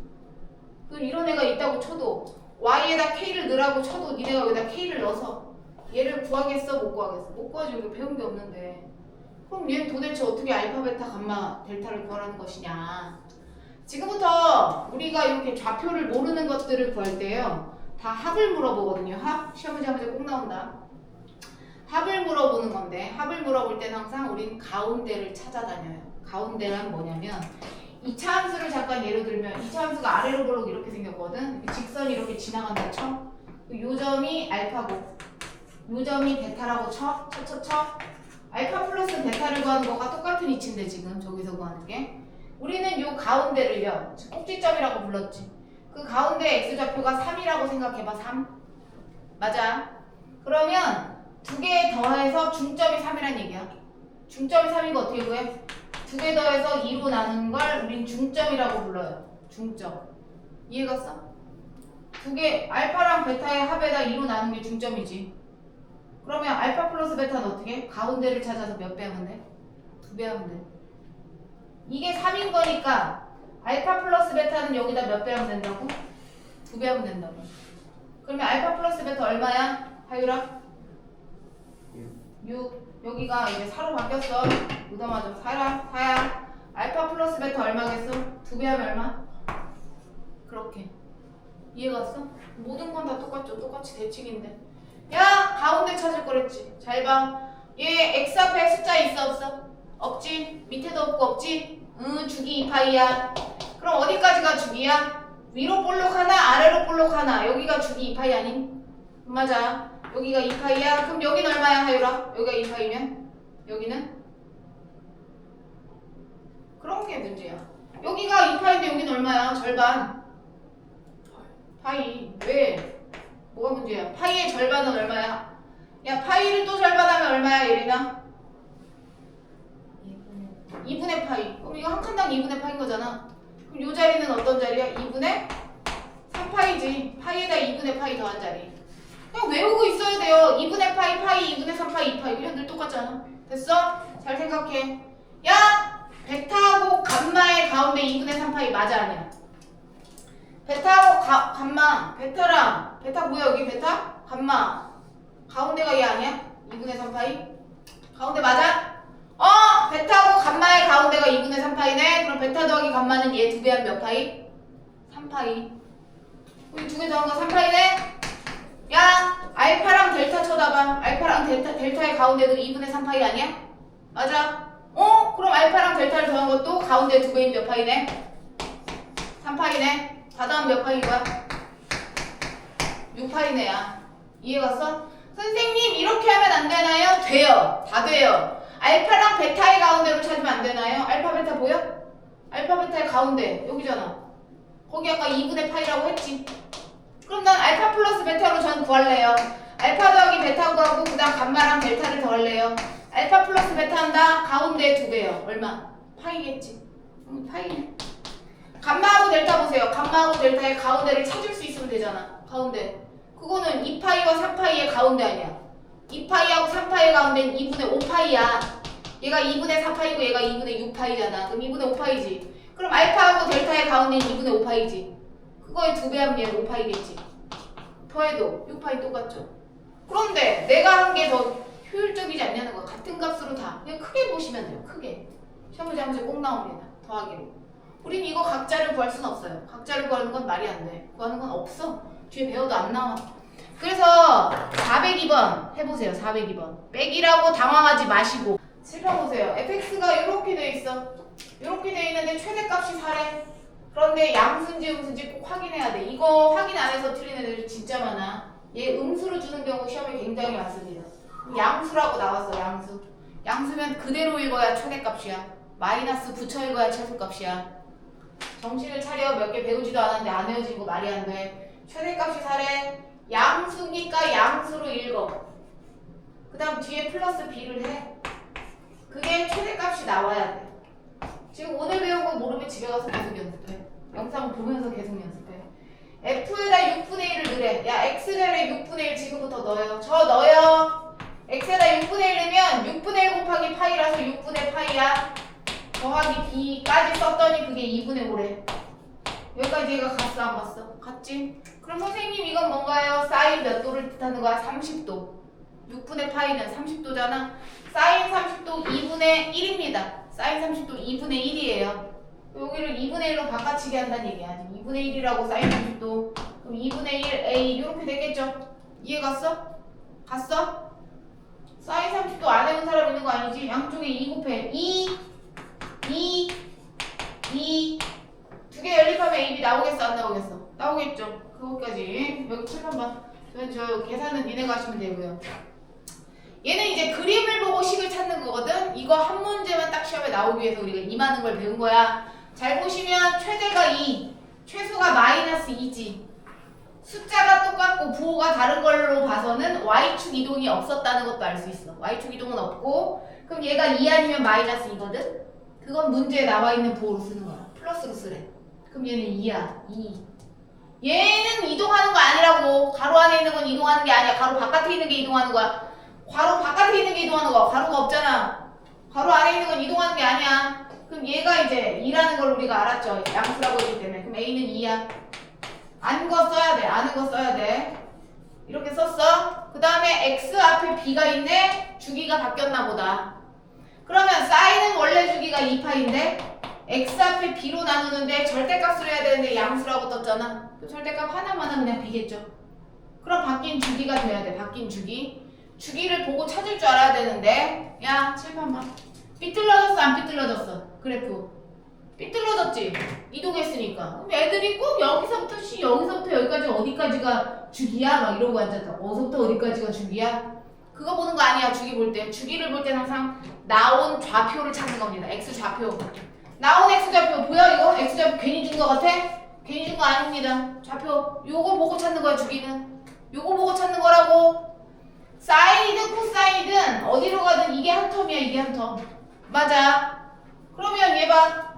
그럼 이런 애가 있다고 쳐도 y에다 k를 넣으라고 쳐도 니네가 여기다 k를 넣어서 얘를 구하겠어? 못 구하겠어? 못 구하지. 여기 배운 게 없는데. 그럼 얘는 도대체 어떻게 알파, 베타, 감마, 델타를 구하라는 것이냐. 지금부터 그래서 우리가 이렇게 좌표를 모르는 것들을 구할 때요. 다 합을 물어보거든요. 합. 시험 문제 꼭 나온다. 합을 물어보는 건데 합을 물어볼 때는 항상 우린 가운데를 찾아다녀요. 가운데란 뭐냐면 이차 함수를 잠깐 예로 들면 이차 함수가 아래로 볼록 이렇게 생겼거든. 직선이 이렇게 지나간다 쳐. 요 점이 알파고 요 점이 베타라고 쳐. 알파 플러스 베타를 구하는 거가 똑같은 위치인데 지금 저기서 구하는 게 우리는 요 가운데를요 꼭지점이라고 불렀지. 그 가운데 x좌표가 3이라고 생각해봐. 3 맞아. 그러면 두 개 더해서 중점이 3이란 얘기야. 중점이 3이고 어떻게 구해? 두 개 더해서 2로 나누는 걸 우린 중점이라고 불러요. 중점. 이해갔어? 두 개 알파랑 베타의 합에다 2로 나누는 게 중점이지. 그러면 알파 플러스 베타는 어떻게 해? 가운데를 찾아서 몇 배 하면 돼? 2배 하면 돼. 이게 3인 거니까 알파 플러스 베타는 여기다 몇 배 하면 된다고? 2배 하면 된다고. 그러면 알파 플러스 베타 얼마야? 하유라? 6. 여기가 이제 4로 바뀌었어. 묻어맞아. 4야. 알파 플러스 베타 얼마겠어? 2배 하면 얼마? 그렇게. 이해갔어? 모든 건 다 똑같죠. 똑같이 대칭인데. 야! 가운데 찾을 거랬지. 잘 봐. 얘 x 앞에 숫자 있어 없어? 없지? 밑에도 없고 없지? 주기 2파이야. 그럼 어디까지가 주기야? 위로 볼록 하나 아래로 볼록 하나. 여기가 주기 2파이 아님? 맞아. 여기가 2파이야. 그럼 여기는 얼마야 하유라? 여기가 2파이면? 여기는? 그런 게 문제야. 여기가 2파인데 여기는 얼마야? 절반. 파이. 왜? 뭐가 문제야? 파이의 절반은 얼마야? 야 파이를 또 절반하면 얼마야 예린아? 2분의 파이. 그럼 이거 한 칸당 2분의 파인 거잖아. 그럼 요 자리는 어떤 자리야? 2분의 3파이지. 파이에다 2분의 파이 더한 자리. 그냥 외우고 있어야 돼요. 2분의 파이, 파이, 2분의 3파이, 2파이. 이건 늘 똑같잖아. 됐어? 잘 생각해. 야! 베타하고 감마의 가운데 2분의 3파이 맞아 아니야? 베타하고 감마. 베타랑 베타 뭐야 여기 베타? 감마. 가운데가 얘 아니야? 2분의 3파이? 가운데 맞아? 베타하고 감마의 가운데가 2분의 3파이네. 그럼 베타 더하기 감마는 얘 2배 하면 몇 파이? 3파이. 우리 두 개 더한 거 3파이네? 야! 알파랑 델타 쳐다봐. 알파랑 델타의 가운데도 2분의 3파이 아니야? 맞아? 그럼 알파랑 델타를 더한 것도 가운데 2배인 몇 파이네? 3파이네. 다 더하면 몇 파이인 거야? 6파이네 야. 이해갔어? 선생님 이렇게 하면 안 되나요? 돼요. 다 돼요. 알파랑 베타의 가운데로 찾으면 안 되나요? 알파 베타 보여? 알파 베타의 가운데 여기잖아. 거기 아까 2분의 파이라고 했지. 그럼 난 알파 플러스 베타로 전 구할래요. 알파 더하기 베타 구하고 그 다음 감마랑 델타를 더할래요. 알파 플러스 베타 한다. 가운데 2배요. 얼마? 파이겠지. 파이네. 감마하고 델타 보세요. 감마하고 델타의 가운데를 찾을 수 있으면 되잖아. 가운데. 그거는 2파이와 3파이의 가운데 아니야. 2파이하고 3파이의 가운데는 2분의 5파이야. 얘가 2분의 4파이고 얘가 2분의 6파이잖아. 그럼 2분의 5파이지. 그럼 알파하고 델타의 가운데는 2분의 5파이지. 그거에 2배 하면 얘는 5파이겠지. 더해도 6파이 똑같죠. 그런데 내가 한 게 더 효율적이지 않냐는 거. 같은 값으로 다. 그냥 크게 보시면 돼요. 크게. 시험 문제 한 문제 꼭 나옵니다. 더하기로. 우린 이거 각자를 구할 수는 없어요. 각자를 구하는 건 말이 안 돼. 구하는 건 없어. 뒤에 배워도 안 나와. 그래서 402번 해보세요. 402번. 빼기라고 당황하지 마시고 7번 보세요. fx가 이렇게 돼 있어. 이렇게 돼 있는데 최대값이 4래. 그런데 양수인지 음수인지 꼭 확인해야 돼. 이거 확인 안 해서 틀리는 애들 진짜 많아. 얘 음수로 주는 경우 시험에 굉장히 많습니다. 양수라고 나왔어. 양수. 양수면 그대로 읽어야 최대값이야. 마이너스 붙여 읽어야 최소값이야. 정신을 차려. 몇 개 배우지도 않았는데 안 외워진 거 말이 안 돼. 최대값이 4래. 양수니까 양수로 읽어. 그 다음 뒤에 플러스 b를 해. 그게 최대값이 나와야 돼. 지금 오늘 배운 거 모르면 집에 가서 계속 연습해. 영상 보면서 계속 연습해. f에다 6분의 1을 넣으래. 야 x절에 6분의 1 지금부터 넣어요. 저 넣어요. x에다 6분의 1 넣으면 6분의 1 곱하기 파이라서 6분의 파이야. 더하기 b까지 썼더니 그게 2분의 5래. 여기까지 얘가 갔어 안 갔어? 갔지? 그럼 선생님 이건 뭔가요? 사인 몇 도를 뜻하는 거야? 30도. 6분의 파이는 30도잖아. 사인 30도 2분의 1입니다. 사인 30도 2분의 1이에요. 여기를 2분의 1로 바꿔치기 한다는 얘기야. 2분의 1이라고 사인 30도. 그럼 2분의 1 A 이렇게 되겠죠? 이해 갔어? 갔어? 사인 30도 안 해본 사람 있는 거 아니지? 양쪽에 2 곱해 2 두 개 연립하면 AB 나오겠어 안 나오겠어? 나오겠죠? 그거까지. 여기 칠판 봐. 저 계산은 니네가 하시면 되고요. 얘는 이제 그림을 보고 식을 찾는 거거든. 이거 한 문제만 딱 시험에 나오기 위해서 우리가 이 많은 걸 배운 거야. 잘 보시면 최대가 2, 최소가 마이너스 2지. 숫자가 똑같고 부호가 다른 걸로 봐서는 y축 이동이 없었다는 것도 알 수 있어. y축 이동은 없고 그럼 얘가 2 아니면 마이너스 2거든? 그건 문제에 나와 있는 부호로 쓰는 거야. 플러스로 쓰래. 그럼 얘는 2야. 2. 얘는 이동하는 거 아니라고. 가로 안에 있는 건 이동하는 게 아니야. 가로 바깥에 있는 게 이동하는 거야. 가로 바깥에 있는 게 이동하는 거야. 가로가 없잖아. 가로 안에 있는 건 이동하는 게 아니야. 그럼 얘가 이제 2라는 걸 우리가 알았죠. 양수라고 했기 때문에. 그럼 A는 2야. 아는 거 써야 돼. 아는 거 써야 돼. 이렇게 썼어. 그 다음에 X 앞에 B가 있네. 주기가 바뀌었나 보다. 그러면 사인은 원래 주기가 2파인데 X 앞에 B로 나누는데 절대값으로 해야 되는데 양수라고 떴잖아. 그 절대값 하나만 하면 그냥 B겠죠. 그럼 바뀐 주기가 돼야 돼. 바뀐 주기. 주기를 보고 찾을 줄 알아야 되는데 야 칠판 봐. 삐뚤러졌어 안 삐뚤러졌어? 그래프 삐뚤러졌지? 이동했으니까. 그럼 애들이 꼭 여기서부터 여기서부터 여기까지 어디까지가 주기야? 막 이러고 앉았다. 어디서부터 어디까지가 주기야? 그거 보는 거 아니야. 주기 볼 때. 주기를 볼 때는 항상 나온 좌표를 찾는 겁니다. X 좌표. 나온 X 좌표 보여 이거? X 좌표 괜히 준 거 같아? 괜히 준 거 아닙니다. 좌표 요거 보고 찾는 거야. 주기는 요거 보고 찾는 거라고. 사인이든 코사인이든 어디로 가든 이게 한 텀이야. 이게 한 텀. 맞아. 그러면 얘 봐.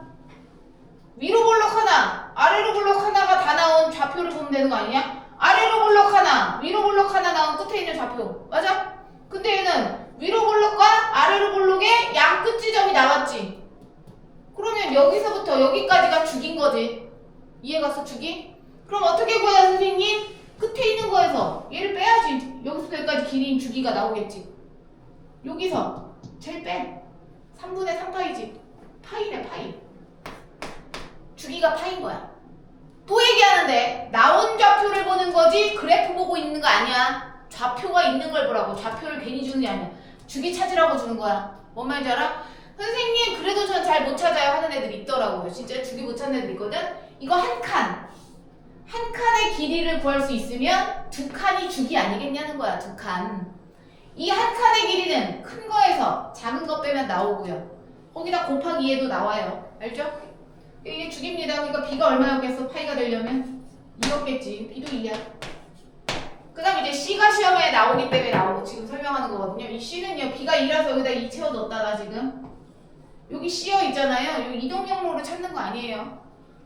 위로 볼록 하나 아래로 볼록 하나가 다 나온 좌표를 보면 되는 거 아니냐? 아래로 볼록 하나 위로 볼록 하나 나온 끝에 있는 좌표. 맞아? 근데 얘는 위로 볼록과 아래로 볼록의 양 끝 지점이 나왔지. 그러면 여기서부터 여기까지가 주기인 거지. 이해갔어 주기? 그럼 어떻게 구해야 선생님? 끝에 있는 거에서 얘를 빼야지. 여기서부터 여기까지 길이인 주기가 나오겠지. 여기서 제일 빼. 3분의 3파이지. 파이네 파이. 주기가 파인 거야. 또 얘기하는데 나온 좌표를 보는 거지 그래프 보고 있는 거 아니야. 좌표가 있는 걸 보라고. 좌표를 괜히 주는 게 아니야. 주기 찾으라고 주는 거야. 뭔 말인지 알아? 선생님 그래도 전 잘 못 찾아요 하는 애들 있더라고요. 진짜 주기 못 찾는 애들 있거든? 이거 한 칸. 한 칸의 길이를 구할 수 있으면 두 칸이 주기 아니겠냐는 거야. 두 칸. 이 한 칸의 길이는 큰 거에서 작은 거 빼면 나오고요. 거기다 곱하기 2에도 나와요. 알죠? 이게 주기입니다. 그러니까 B가 얼마였겠어? 파이가 되려면 2였겠지. B도 2야. 그 다음 이제 C가 시험에 나오기 때문에 나오고 지금 설명하는 거거든요. 이 C는요. B가 2라서 여기다 2 채워뒀다 나 지금. 여기 C어 있잖아요. 여기 이동경로를 찾는 거 아니에요.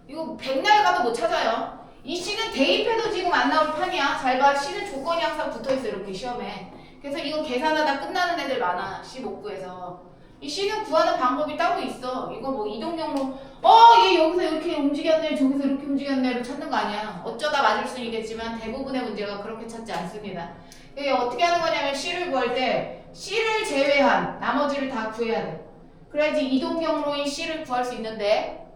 이거 백날 가도 못 찾아요. 이 C는 대입해도 지금 안 나올 판이야. 잘 봐. C는 조건이 항상 붙어있어 이렇게 시험에. 그래서 이거 계산하다 끝나는 애들 많아. C 못 구해서. 이 C는 구하는 방법이 따로 있어. 이거 뭐 이동경로 얘 여기서 이렇게 움직였네 저기서 이렇게 움직였네를 찾는 거 아니야. 어쩌다 맞을 수는 있겠지만 대부분의 문제가 그렇게 찾지 않습니다. 이게 어떻게 하는 거냐면 C를 구할 때 C를 제외한 나머지를 다 구해야 돼. 그래야지 이동경로인 C를 구할 수 있는데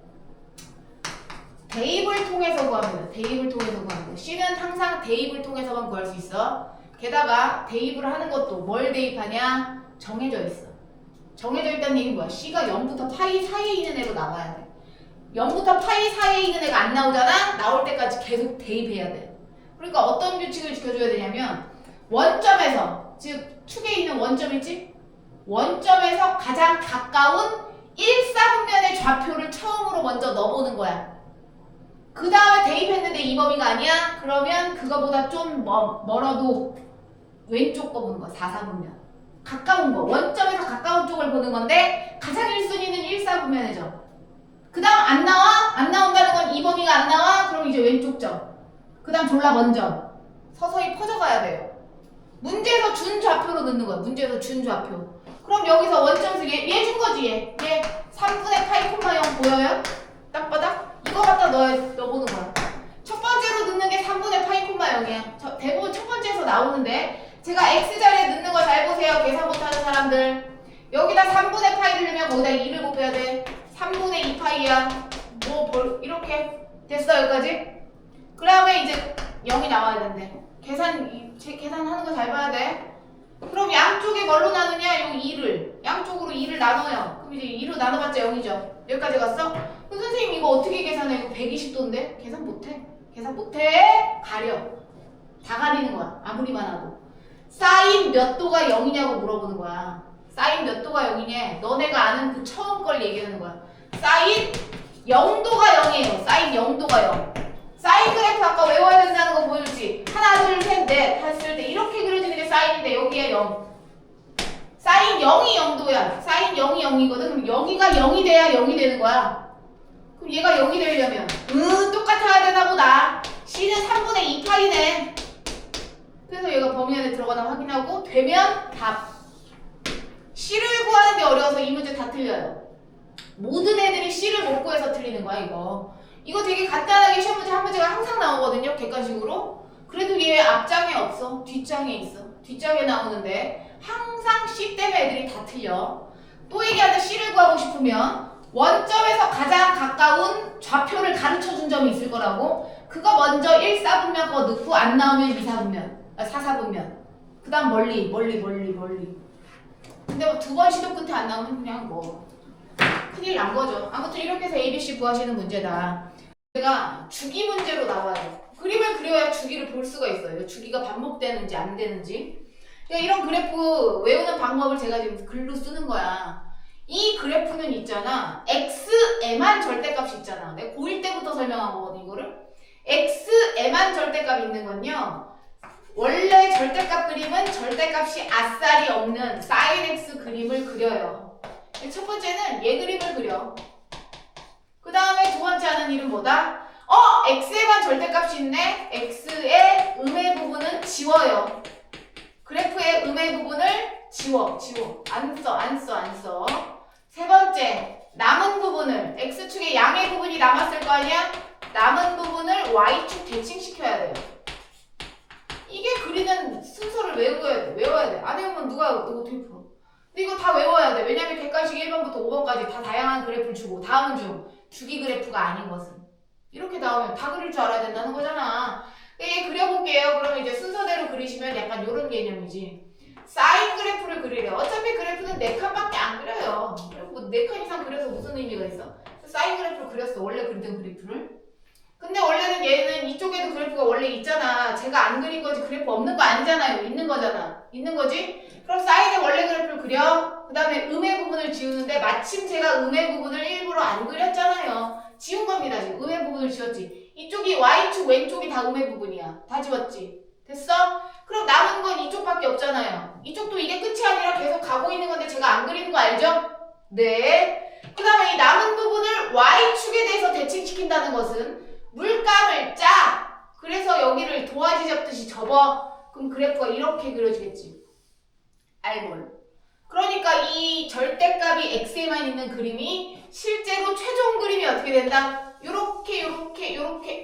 대입을 통해서 구합니다. 대입을 통해서 구합니다. C는 항상 대입을 통해서만 구할 수 있어. 게다가 대입을 하는 것도 뭘 대입하냐? 정해져 있어. 정해져 있다는 얘기는 뭐야? C가 0부터 파이 사이에 있는 애로 나와야 돼. 0부터 파이 사이에 있는 애가 안 나오잖아? 나올 때까지 계속 대입해야 돼. 그러니까 어떤 규칙을 지켜줘야 되냐면 원점에서, 즉 축에 있는 원점 있지? 원점에서 가장 가까운 1사분면의 좌표를 처음으로 먼저 넣어보는 거야. 그 다음에 대입했는데 이 범위가 아니야? 그러면 그거보다 좀 멀어도 왼쪽 거 보는 거야. 4사분면. 가까운 거. 원점에서 가까운 쪽을 보는 건데 가장 1순위는 1사분면이죠. 그 다음 안 나와? 안 나온다는 건 이 범위가 안 나와? 그럼 이제 왼쪽 점. 그 다음 졸라 먼저. 서서히 퍼져가야 돼요. 문제에서 준 좌표로 넣는 거야. 문제에서 준 좌표. 그럼 여기서 원점수 얘 준 거지 얘. 3분의 파이 콤마 0 보여요? 땅바닥? 이거 갖다 넣어보는 거야. 첫 번째로 넣는 게 3분의 파이 콤마 0이야. 대부분 첫 번째에서 나오는데 제가 X자리에 넣는 거 잘 보세요. 계산 못하는 사람들. 여기다 3분의 파이를 넣으면 거기다 2를 곱해야 돼. 3분의 2파이야. 이렇게 됐어 여기까지? 그 다음에 이제 0이 나와야 된대. 계산하는 거 잘 봐야 돼. 그럼 양쪽에 뭘로 나누냐? 요 2를 양쪽으로 2를 나눠요. 그럼 이제 2로 나눠봤자 0이죠. 여기까지 갔어? 그럼 선생님 이거 어떻게 계산해? 이거 120도인데? 계산 못해? 가려. 다 가리는 거야. 아무리 많아도. 사인 몇 도가 0이냐고 물어보는 거야. 사인 몇 도가 0이냐? 너네가 아는 그 처음 걸 얘기하는 거야. 사인 0도가 0이에요. 사인 0도가 0. 사인 그래프 아까 외워야 된다는 거 보여줬지? 하나, 둘, 셋, 넷 했을 때 이렇게 그려지는 게 사인인데 여기에 0. 사인 0이 0도야. 사인 0이 0이거든. 그럼 여기가 0이 돼야 0이 되는 거야. 그럼 얘가 0이 되려면 똑같아야 되나 보다. C는 3분의 2파이네. 그래서 얘가 범위 안에 들어가나 확인하고 되면 답. C를 구하는 게 어려워서 이 문제 다 틀려요. 모든 애들이 C를 못 구해서 틀리는 거야 이거. 이거 되게 간단하게 시험 문제 한 문제가 항상 나오거든요. 객관식으로. 그래도 얘 앞장에 없어. 뒷장에 있어. 뒷장에 나오는데 항상 C 때문에 애들이 다 틀려. 또 얘기하자. C를 구하고 싶으면 원점에서 가장 가까운 좌표를 가르쳐준 점이 있을 거라고. 그거 먼저 1, 4분면 거 넣고 안 나오면 2, 4분면 4, 4분면 그 다음 멀리 근데 뭐 두 번 시도 끝에 안 나오면 그냥 뭐 큰일 난 거죠. 아무튼 이렇게 해서 ABC 구하시는 문제다. 제가 주기 문제로 나와요. 그림을 그려야 주기를 볼 수가 있어요. 주기가 반복되는지 안 되는지. 그러니까 이런 그래프 외우는 방법을 제가 지금 글로 쓰는 거야. 이 그래프는 있잖아. x에만 절대값이 있잖아. 내가 고1 때부터 설명한 거거든 이거를. x에만 절대값이 있는 건요. 원래 절대값 그림은 절대값이 아싸리 없는 sin x 그림을 그려요. 첫 번째는 얘 그림을 그려. 그 다음에 두 번째 하는 일은 뭐다? x에만 절대값이 있네? x의 음의 부분은 지워요. 그래프의 음의 부분을 지워. 안 써. 세 번째, 남은 부분을, x축의 양의 부분이 남았을 거 아니야? 남은 부분을 y축 대칭시켜야 돼요. 이게 그리는 순서를 외워야 돼. 안 외우면 누가 어떻게 풀어? 근데 이거 다 외워야 돼. 왜냐면 객관식 1번부터 5번까지 다 다양한 그래프를 주고 다음은 중 주기 그래프가 아닌 것은 이렇게 나오면 다 그릴 줄 알아야 된다는 거잖아. 얘 그려볼게요. 그러면 이제 순서대로 그리시면 약간 요런 개념이지. 사인 그래프를 그리래. 어차피 그래프는 4칸밖에 안 그려요. 뭐 4칸 이상 그려서 무슨 의미가 있어? 사인 그래프를 그렸어. 원래 그리던 그래프를. 근데 원래는 얘는 이쪽에도 그래프가 원래 있잖아. 제가 안 그린 거지 그래프 없는 거 아니잖아요. 있는 거잖아. 있는 거지? 그럼 사인의 원래 그래프를 그려. 그 다음에 음의 부분을 지우는데 마침 제가 음의 부분을 일부러 안 그렸잖아요. 지운 겁니다. 지금 음의 부분을 지웠지. 이쪽이 y축 왼쪽이 다 음의 부분이야. 다 지웠지. 됐어? 그럼 남은 건 이쪽밖에 없잖아요. 이쪽도 이게 끝이 아니라 계속 가고 있는 건데 제가 안 그리는 거 알죠? 네. 그 다음에 이 남은 부분을 y축에 대해서 대칭시킨다는 것은 물감을 짜. 그래서 여기를 도화지 접듯이 접어. 그럼 그래프가 이렇게 그려지겠지. 알골. 그러니까 이 절대값이 x에만 있는 그림이 실제로 최종 그림이 어떻게 된다?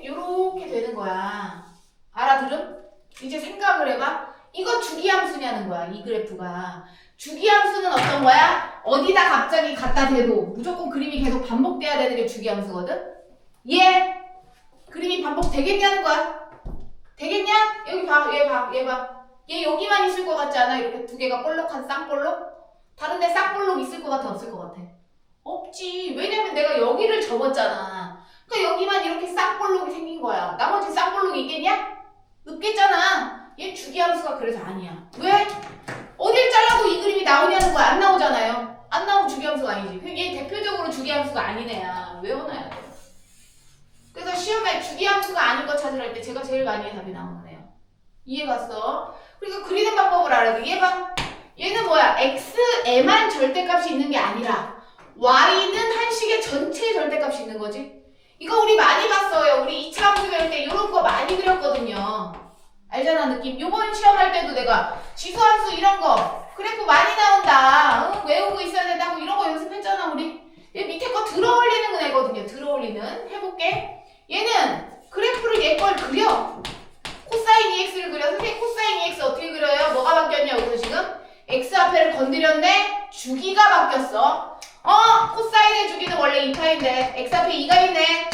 요렇게 되는 거야. 알아들음? 이제 생각을 해봐. 이거 주기함수냐는 거야. 이 그래프가. 주기함수는 어떤 거야? 어디다 갑자기 갖다 대도 무조건 그림이 계속 반복돼야 되는 게 주기함수거든? 얘 그림이 반복되겠냐는 거야. 되겠냐? 여기 봐. 얘 봐. 얘 여기만 있을 것 같지 않아? 이렇게 두 개가 볼록한 쌍볼록? 다른 데 쌍볼록 있을 것 같아? 없을 것 같아? 없지. 왜냐면 내가 여기를 접었잖아. 그러니까 여기만 이렇게 쌍볼록이 생긴 거야. 나머지 쌍볼록이 있겠냐? 없겠잖아. 얘 주기함수가 그래서 아니야. 왜? 어딜 잘라도 이 그림이 나오냐는 거야. 안 나오잖아요. 안 나오면 주기함수가 아니지. 그럼 얘 대표적으로 주기함수가 아닌 애야. 외워놔야 돼. 그래서 시험에 주기함수가 아닌 거 찾으라 할 때 제가 제일 많이 답이 나오는 애요. 이해 갔어? 그러니까 그리는 방법을 알아야 돼. 얘 봐. 얘는 뭐야? x에만 절대값이 있는 게 아니라 y는 한식의 전체의 절대값이 있는 거지. 이거 우리 많이 봤어요. 우리 2차 함수 배울 때 이런 거 많이 그렸거든요. 알잖아 느낌. 요번 시험할 때도 내가 지수함수 이런 거 그래프 많이 나온다. 외우고 있어야 된다고 이런 거 연습했잖아 우리. 얘 밑에 거 들어올리는 애거든요. 들어올리는. 해볼게. 얘는 그래프를 얘 걸 그려. 코사인 EX를 그려. 선생님 코사인 EX 어떻게 그려요? 뭐가 바뀌었냐 여기서 지금? X 앞에를 건드렸네? 주기가 바뀌었어. 코사인의 주기는 원래 2파인데 X 앞에 2가 있네.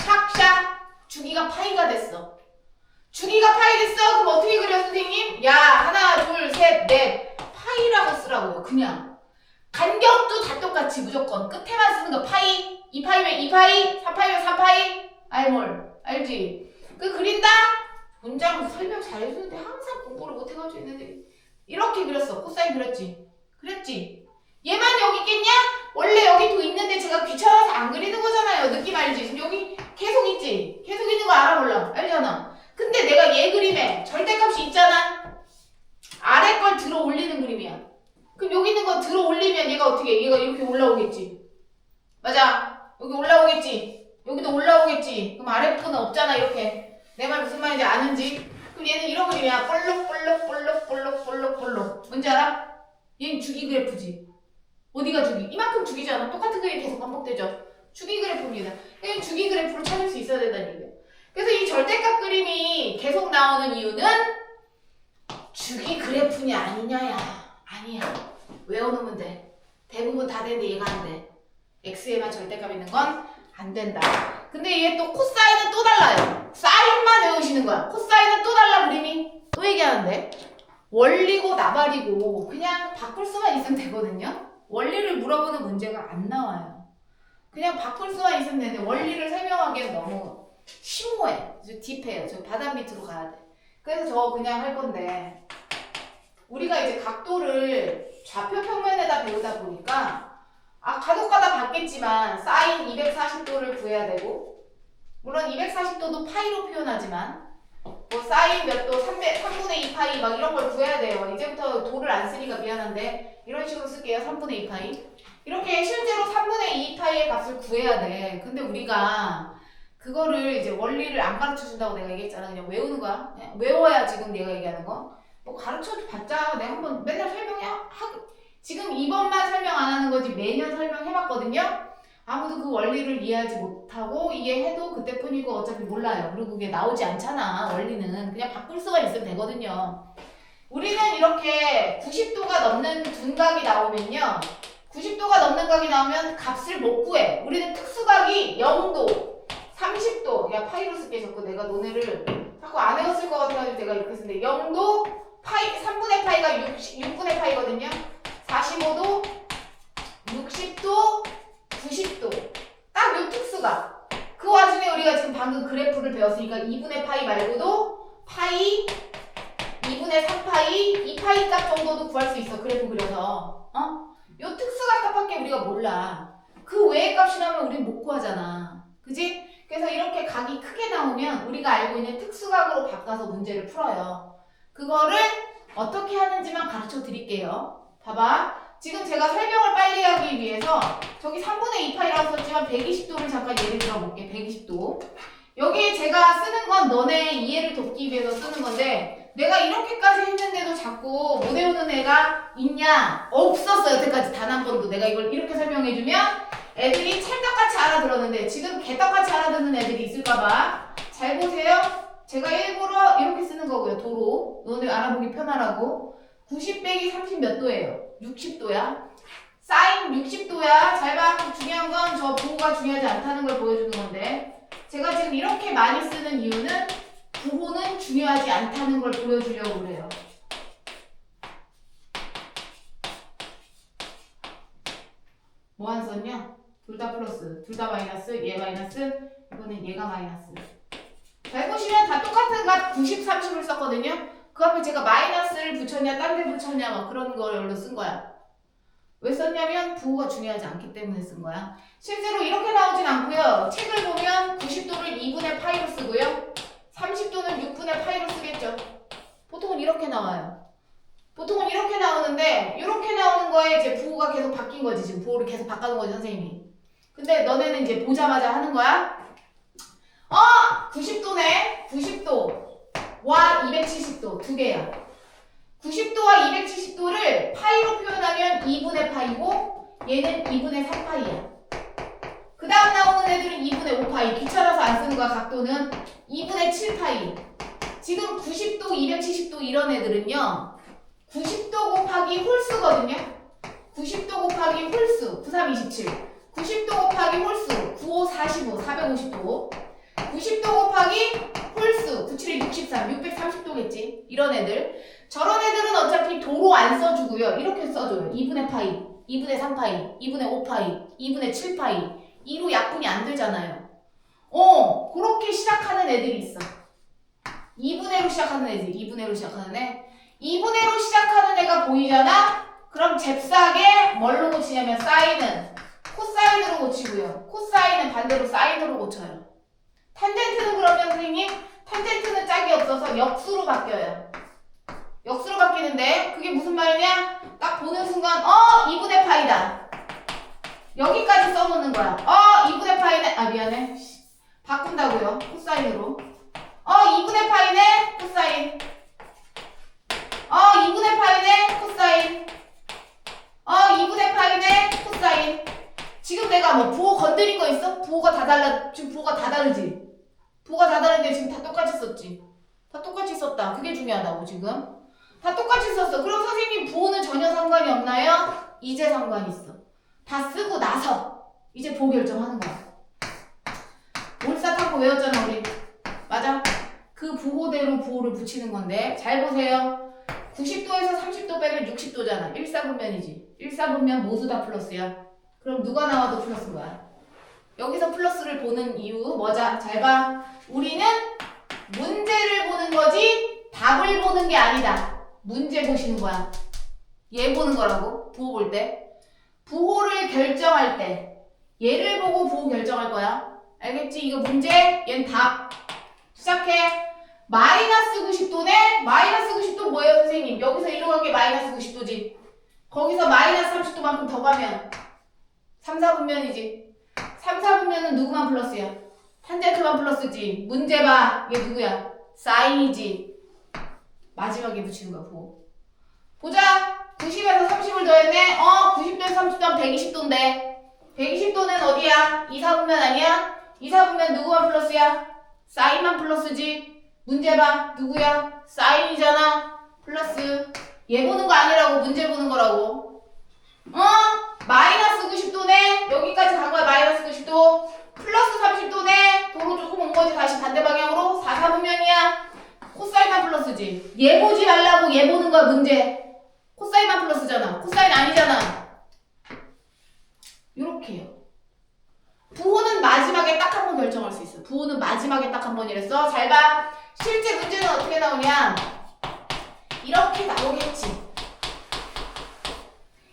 알겠어? 그럼 어떻게 그려 선생님? 야 하나 둘 셋 넷 파이라고 쓰라고요. 그냥 간격도 다 똑같이 무조건 끝에만 쓰는 거 파이 2파이면 2파이 3파이면 3파이 알몰 알지? 그 그린다? 문장 설명 잘해주는데 항상 공부를 못해가지고 있는데 이렇게 그렸어. 코사인 그렸지? 그랬지? 얘만 여기 있겠냐? 원래 여기도 있는데 제가 귀찮아서 안 그리는 거잖아요. 느낌 알지? 지금 여기 계속 있지? 계속 있는 거 알아 몰라? 알잖아. 근데 내가 얘 그림에 절대값이 있잖아. 아래 걸 들어 올리는 그림이야. 그럼 여기 있는 거 들어 올리면 얘가 어떻게 해? 얘가 이렇게 올라오겠지. 맞아. 여기 올라오겠지. 여기도 올라오겠지. 그럼 아래 부분은 없잖아. 이렇게. 내 말 무슨 말인지 아는지. 그럼 얘는 이런 그림이야. 볼록. 뭔지 알아? 얘는 주기 그래프지. 어디가 주기? 이만큼 주기잖아. 똑같은 그림이 계속 반복되죠. 주기 그래프입니다. 얘는 주기 그래프를 찾을 수 있어야 된다는 얘기예요. 그래서 이 절대값 그림이 계속 나오는 이유는 주기 그래프냐 아니냐야. 아니야. 외워놓으면 돼. 대부분 다 되는데 얘가 안 돼. x에만 절대값 있는 건 안 된다. 근데 얘 또 코사인은 또 달라요. 사인만 외우시는 거야. 코사인은 또 달라 그림이. 또 얘기하는데 원리고 나발이고 그냥 바꿀 수만 있으면 되거든요. 원리를 물어보는 문제가 안 나와요. 그냥 바꿀 수만 있으면 되는데 원리를 설명하기엔 너무 심오해. 딥해요. 저 바닥 밑으로 가야 돼. 그래서 저 그냥 할 건데 우리가 이제 각도를 좌표 평면에다 배우다 보니까 가독가다 봤겠지만 사인 240도를 구해야 되고 물론 240도도 파이로 표현하지만 뭐 사인 몇 도 3분의 2 파이 막 이런 걸 구해야 돼요. 이제부터 도를 안 쓰니까 미안한데 이런 식으로 쓸게요. 3분의 2 파이 이렇게 실제로 3분의 2 파이의 값을 구해야 돼. 근데 우리가 그거를 이제 원리를 안 가르쳐 준다고 내가 얘기했잖아. 그냥 외우는 거야. 그냥 외워야 지금 내가 얘기하는 거. 뭐 가르쳐 봤자 내가 한번 맨날 지금 이번만 설명 안 하는 거지 매년 설명해봤거든요. 아무도 그 원리를 이해하지 못하고 이해해도 그때뿐이고 어차피 몰라요. 그리고 그게 나오지 않잖아. 원리는 그냥 바꿀 수가 있으면 되거든요. 우리는 이렇게 90도가 넘는 둔각이 나오면요. 90도가 넘는 각이 나오면 값을 못 구해. 우리는 특수각이 0도 30도 야 파이로 쓸게 자꾸 내가 너네를 자꾸 안 외웠을 것 같아가지고 내가 이렇게 쓰는데 0도 파이 3분의 파이가 6분의 파이거든요. 45도 60도 90도 딱 요 특수각. 그 와중에 우리가 지금 방금 그래프를 배웠으니까 2분의 파이 말고도 파이 2분의 3파이 2파이 값 정도도 구할 수 있어. 그래프 그려서 요 특수각 값밖에 우리가 몰라. 그 외의 값이 나오면 우리는 못 구하잖아. 그지? 그래서 이렇게 각이 크게 나오면 우리가 알고 있는 특수각으로 바꿔서 문제를 풀어요. 그거를 어떻게 하는지만 가르쳐 드릴게요. 봐봐. 지금 제가 설명을 빨리 하기 위해서 저기 3분의 2파이라고 썼지만 120도를 잠깐 예를 들어 볼게. 120도. 여기 제가 쓰는 건 너네 이해를 돕기 위해서 쓰는 건데 내가 이렇게까지 했는데도 자꾸 못 외우는 애가 있냐? 없었어. 여태까지 단 한 번도. 내가 이걸 이렇게 설명해주면 애들이 찰떡같이 알아들었는데 지금 개떡같이 알아듣는 애들이 있을까봐 잘 보세요. 제가 일부러 이렇게 쓰는 거고요. 도로. 너네 알아보기 편하라고. 90 빼기 30 몇 도예요? 60도야. 사인 60도야. 잘 봐. 중요한 건 저 부호가 중요하지 않다는 걸 보여주는 건데 제가 지금 이렇게 많이 쓰는 이유는 부호는 중요하지 않다는 걸 보여주려고 그래요. 뭐 안 썼냐? 둘 다 플러스, 둘 다 마이너스, 얘 마이너스, 이거는 얘가 마이너스. 잘 보시면 다 똑같은 값 90, 30을 썼거든요. 그 앞에 제가 마이너스를 붙였냐, 딴 데 붙였냐, 막 그런 걸로 쓴 거야. 왜 썼냐면 부호가 중요하지 않기 때문에 쓴 거야. 실제로 이렇게 나오진 않고요. 책을 보면 90도를 2분의 파이로 쓰고요. 30도는 6분의 파이로 쓰겠죠. 보통은 이렇게 나와요. 보통은 이렇게 나오는데 이렇게 나오는 거에 이제 부호가 계속 바뀐 거지. 지금 부호를 계속 바꿔놓은 거지 선생님이. 근데 너네는 이제 보자마자 하는 거야. 90도네. 90도와 270도 두 개야. 90도와 270도를 파이로 표현하면 2분의 파이고 얘는 2분의 3파이야. 그 다음 나오는 애들은 2분의 5파이. 귀찮아서 안 쓰는 거야. 각도는 2분의 7파이. 지금 90도, 270도 이런 애들은요. 90도 곱하기 홀수거든요. 90도 곱하기 홀수 93, 27. 90도 곱하기 홀수 95, 45, 450도. 90도 곱하기 홀수 97, 64. 63, 630도겠지. 이런 애들. 저런 애들은 어차피 도로 안 써주고요. 이렇게 써줘요. 2분의 파이, 2분의 3파이, 2분의 5파이, 2분의 7파이. 2로 약분이 안 되잖아요. 그렇게 시작하는 애들이 있어. 2분의로 시작하는 애들, 2분의로 시작하는 애. 2분의로 시작하는 애가 보이잖아? 그럼 잽싸게 뭘로 고치냐면 사인은 코사인으로 고치고요. 코사인은 반대로 사인으로 고쳐요. 탄젠트는 그러면 선생님, 탄젠트는 짝이 없어서 역수로 바뀌어요. 역수로 바뀌는데 그게 무슨 말이냐? 딱 보는 순간 2분의 파이다. 여기까지 써놓는 거야. 2분의 파이네. 아 미안해. 바꾼다고요. 코사인으로. 2분의 파이네. 코사인. 2분의 파이네. 코사인. 2분의 파이네. 코사인. 지금 내가 뭐 부호 건드린 거 있어? 부호가 다 달라. 지금 부호가 다 다르지? 부호가 다 다른데 지금 다 똑같이 썼지? 다 똑같이 썼다. 그게 중요하다고 지금. 다 똑같이 썼어. 그럼 선생님 부호는 전혀 상관이 없나요? 이제 상관이 있어. 다 쓰고 나서 이제 부호 결정하는 거야. 몰사타고 외웠잖아 우리. 맞아? 그 부호대로 부호를 붙이는 건데 잘 보세요. 90도에서 30도 빼면 60도잖아. 1사분면이지. 1사분면 모두 다 플러스야. 그럼 누가 나와도 플러스인 거야. 여기서 플러스를 보는 이유 뭐자? 잘 봐. 우리는 문제를 보는 거지 답을 보는 게 아니다. 문제 보시는 거야. 얘 보는 거라고. 부호 볼 때. 부호를 결정할 때 얘를 보고 부호 결정할 거야. 알겠지? 이거 문제, 얘는 답. 시작해. 마이너스 90도네? 마이너스 90도 뭐예요 선생님? 여기서 이리로 간 게 마이너스 90도지. 거기서 마이너스 30도만큼 더 가면 3, 4분면이지. 3, 4분면은 누구만 플러스야? 탄젠트만 플러스지. 문제 봐. 얘 누구야? 사인이지. 마지막에 붙이는 거야 부호. 보자. 90에서 30을 더했네. 90도에서 30도 하면 120도인데 120도는 어디야? 2, 4분면 아니야? 2, 4분면 누구만 플러스야? 사인만 플러스지. 문제 봐. 누구야? 사인이잖아. 플러스. 얘 보는 거 아니라고. 문제 보는 거라고. 마이너스 90도네. 여기까지 간 거야. 마이너스 90도. 플러스 30도네. 도로 조금 온 거지. 다시 반대 방향으로. 4, 4분면이야. 코사인만 플러스지. 얘 보지 말라고. 얘 보는 거야. 문제. 코사인만 플러스잖아. 코사인 아니잖아. 요렇게요. 부호는 마지막에 딱 한 번 결정할 수 있어. 부호는 마지막에 딱 한 번이랬어. 잘 봐. 실제 문제는 어떻게 나오냐? 이렇게 나오겠지.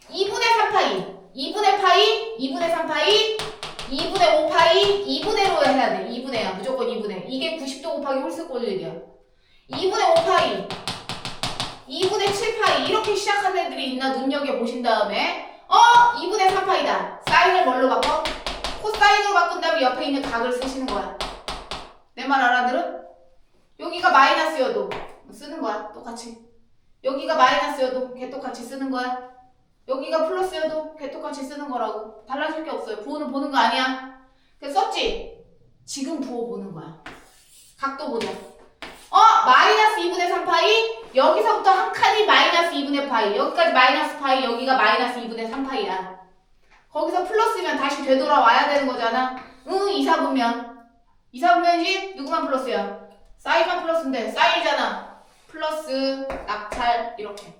2분의 3파이, 2분의 파이, 2분의 3파이, 2분의 5파이, 2분의로 해야 돼. 2분의야. 무조건 2분의. 이게 90도 곱하기 홀수꼴일이야. 2분의 5파이, 2분의 7파이 이렇게 시작하는 애들이 있나 눈여겨보신 다음에 2분의 3파이다. 사인을 뭘로 바꿔? 코사인으로 바꾼 다음에 옆에 있는 각을 쓰시는 거야. 내 말 알아들은? 여기가 마이너스여도 쓰는 거야. 똑같이. 여기가 마이너스여도 걔 똑같이 쓰는 거야. 여기가 플러스여도 걔 똑같이 쓰는 거라고. 달라질 게 없어요. 부호는 보는 거 아니야. 그래서 썼지? 지금 부호 보는 거야. 각도 보자. 마이너스 2분의 3파이 여기서부터 한 칸이 마이너스 2분의 파이 여기까지 마이너스 파이 여기가 마이너스 2분의 3파이야. 거기서 플러스면 다시 되돌아와야 되는 거잖아. 2, 4분면 2, 4분면이지? 누구만 플러스야? 사인만 플러스인데 사인이잖아. 플러스 낙찰 이렇게.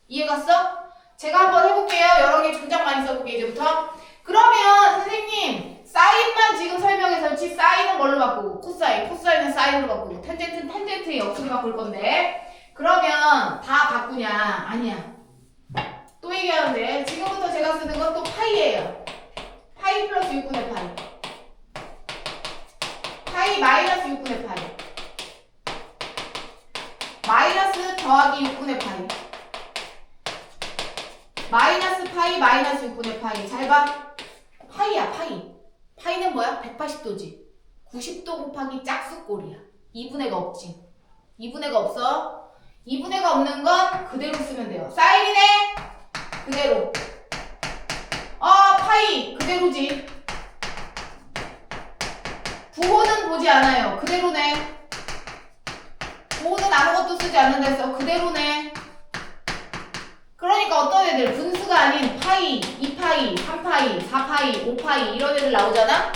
이해 갔어? 제가 한번 해볼게요. 여러 개 종작 많이 써볼게요. 이제부터. 그러면 선생님 사인만 지금 설명해서지 사인은 뭘로 바꾸고 코사인, 코사인은 사인으로 바꾸고 탄젠트는 탄젠트의 역수로 바꿀 건데 그러면 다 바꾸냐? 아니야. 또 얘기하는데 지금부터 제가 쓰는 건 또 파이예요. 파이 플러스 6분의 파이. 파이 마이너스 6분의 파이. 마이너스 더하기 6분의 파이. 마이너스 파이 마이너스 6분의 파이. 잘 봐. 파이야 파이. 파이는 뭐야? 180도지. 90도 곱하기 짝수꼴이야. 2분의가 없지. 2분의가 없어. 2분의가 없는 건 그대로 쓰면 돼요. 사인이네. 그대로. 파이 그대로지. 부호는 보지 않아요. 그대로네. 부호는 아무것도 쓰지 않는다 해서 그대로네. 그러니까 어떤 애들 분수가 아닌 파이, 2파이, 3파이, 4파이, 5파이 이런 애들 나오잖아?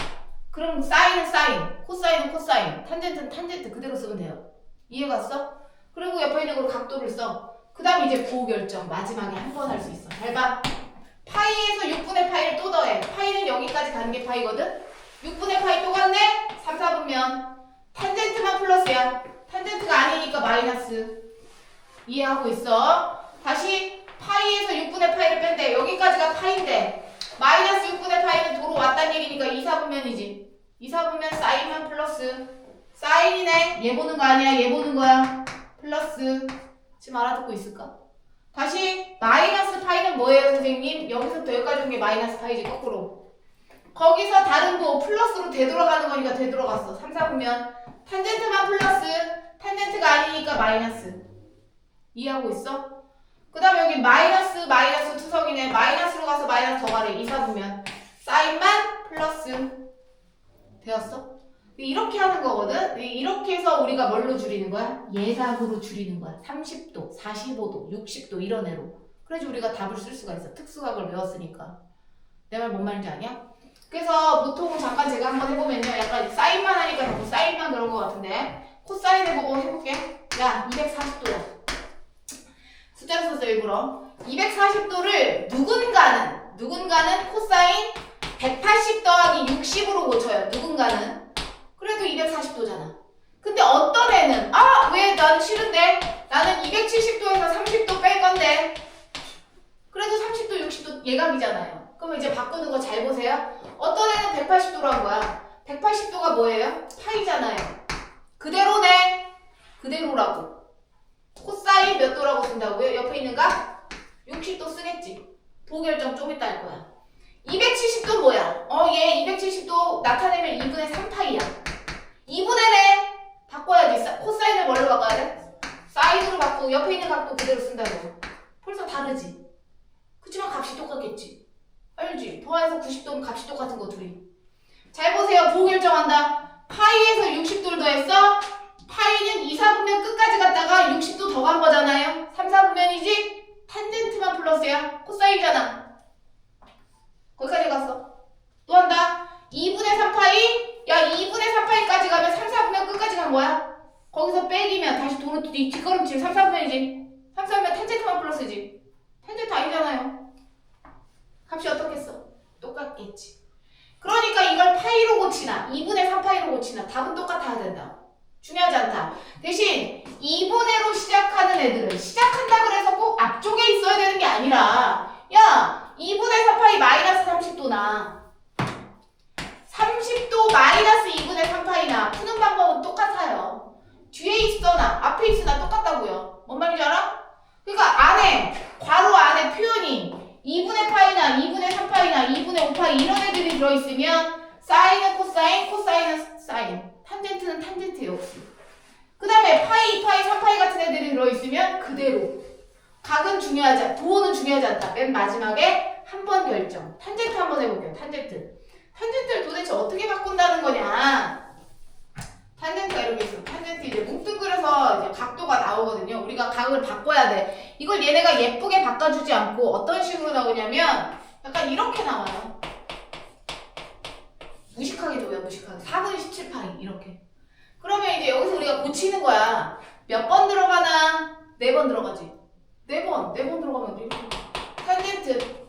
그럼 사인은 사인, 코사인은 코사인, 탄젠트는 탄젠트 그대로 쓰면 돼요. 이해갔어? 그리고 옆에 있는 걸 각도를 써. 그 다음 이제 부호결정 마지막에 한 번 할 수 있어. 잘 봐. 파이에서 6분의 파이를 또 더해. 파이는 여기까지 가는 게 파이거든? 6분의 파이 또 갔네? 3, 4분면 탄젠트만 플러스야. 탄젠트가 아니니까 마이너스. 이해하고 있어? 다시 파이에서 6분의 파이를 뺀대. 여기까지가 파인데 마이너스 6분의 파이는 도로 왔단 얘기니까 2, 4분면이지. 2, 4분면 사인만 플러스. 사인이네. 얘 보는 거 아니야. 얘 보는 거야. 플러스. 지금 알아듣고 있을까? 다시 마이너스 파이는 뭐예요 선생님? 여기서부터 여기까지 온 게 마이너스 파이지 거꾸로. 거기서 다른 거 플러스로 되돌아가는 거니까 되돌아갔어. 3, 4분면 탄젠트만 플러스. 탄젠트가 아니니까 마이너스. 이해하고 있어? 그 다음에 여기 마이너스 투석이네. 마이너스로 가서 마이너스 더 가래. 2, 4분면 사인만 플러스. 되었어? 이렇게 하는 거거든? 이렇게 해서 우리가 뭘로 줄이는 거야? 예각으로 줄이는 거야. 30도, 45도, 60도 이런 애로. 그래서 우리가 답을 쓸 수가 있어. 특수각을 외웠으니까. 내 말 뭔 말인지 아냐? 그래서 보통 잠깐 제가 한번 해보면요. 약간 사인만 하니까 자꾸 사인만 그런 거 같은데 코사인 해보고 해볼게. 야 240도야. 숫자를 썼어 일부러. 240도를 누군가는 코사인 180 더하기 60으로 고쳐요. 누군가는. 그래도 240도잖아. 근데 어떤 애는 왜 나는 싫은데? 나는 270도에서 30도 뺄 건데. 그래도 30도, 60도 예각이잖아요. 그럼 이제 바꾸는 거 잘 보세요. 어떤 애는 180도로 한 거야. 180도가 뭐예요? 파이잖아요. 그대로네. 그대로라고. 코사인 몇 도라고 쓴다고요? 옆에 있는 각? 60도 쓰겠지. 부호결정 좀 이따 할 거야. 270도 뭐야? 얘 270도 나타내면 2분의 3파이야. 2분의네 바꿔야지. 코사인을 뭘로 바꿔야 돼? 사인으로 바꾸고 옆에 있는 각도 그대로 쓴다고. 벌써 다르지? 그치만 값이 똑같겠지? 알지? 더해서 90도면 값이 똑같은 거 둘이. 잘 보세요. 부호결정한다. 파이에서 60도를 더했어? 파이는 2, 4분면 끝까지 갔다가 60도 더 간 거잖아요? 3, 4분면이지? 탄젠트만 플러스야. 코사인이잖아. 거기까지 갔어. 또 한다. 2분의 3파이? 야 2분의 3파이까지 가면 3, 4분면 끝까지 간 거야. 거기서 빼기면 다시 도로 뒷걸음질 3, 4분면이지. 3, 4분면 탄젠트만 플러스지. 탄젠트 아니잖아요. 값이 어떻겠어? 똑같겠지. 그러니까 이걸 파이로 고치나 2분의 3파이로 고치나 답은 똑같아야 된다. 중요하지 않다. 대신 2분의로 시작하는 애들은 시작한다 그래서 꼭 앞쪽에 있어야 되는 게 아니라 야 2분의 3파이 마이너스 30도나 30도 마이너스 2분의 3파이나 푸는 방법은 똑같아요. 뒤에 있거나 앞에 있으나 똑같다고요. 뭔 말인지 알아? 그러니까 안에 괄호 안에 표현이 2분의 파이나 2분의 3파이나 2분의 5파이 이런 애들이 들어있으면 사인은 코사인, 코사인은 사인, 탄젠트는 탄젠트 역시. 그 다음에 파이, 2파이, 3파이 같은 애들이 들어있으면 그대로. 각은 중요하지 않다. 도는 중요하지 않다. 맨 마지막에 한 번 결정. 탄젠트 한번 해볼게요. 탄젠트. 탄젠트를 도대체 어떻게 바꾼다는 거냐? 탄젠트가 이렇게 있어. 탄젠트 이제 뭉뚱그려서 이제 각도가 나오거든요. 우리가 각을 바꿔야 돼. 이걸 얘네가 예쁘게 바꿔주지 않고 어떤 식으로 나오냐면 약간 이렇게 나와요. 무식하게 나와요. 무식하게. 4분의 17파이 이렇게. 그러면 이제 여기서 우리가 고치는 거야. 몇 번 들어가나? 4번 들어가지. 4번 들어가면 이렇게. 탄젠트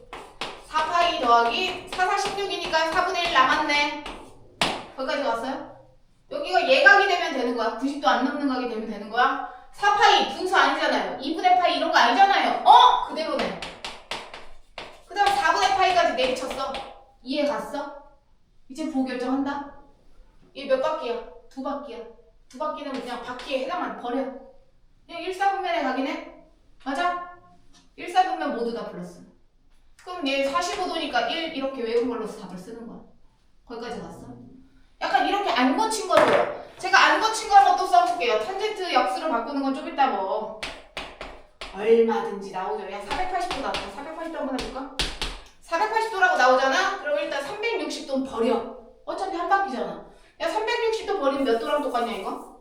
4파이 더하기 4, 4, 16이니까 4분의 1 남았네. 거기까지 왔어요? 여기가 예각이 되면 되는 거야. 90도 안 넘는 각이 되면 되는 거야. 4파이 분수 아니잖아요. 2분의 파이 이런 거 아니잖아요. 그대로네. 그 다음 4분의 파이까지 내리쳤어. 이해 갔어? 이제 부호결정한다. 얘 몇 바퀴야? 2바퀴야. 2바퀴는 그냥 바퀴에 해당만 버려. 그냥 1, 4분면에 가긴 해. 맞아? 1, 4분면 모두 다 플러스. 그럼 얘 45도니까 1 이렇게 외운 걸로 답을 쓰는 거야. 거기까지 갔어? 약간 이렇게 안 고친 거죠. 제가 안 고친 거 한번 또 써볼게요. 탄젠트 역수를 바꾸는 건 좀 이따 뭐 얼마든지 나오죠. 야 480도 나왔다. 480도 한번 해볼까? 480도라고 나오잖아? 그럼 일단 360도는 버려. 어차피 한 바퀴잖아. 야 360도 버리면 몇 도랑 똑같냐 이거?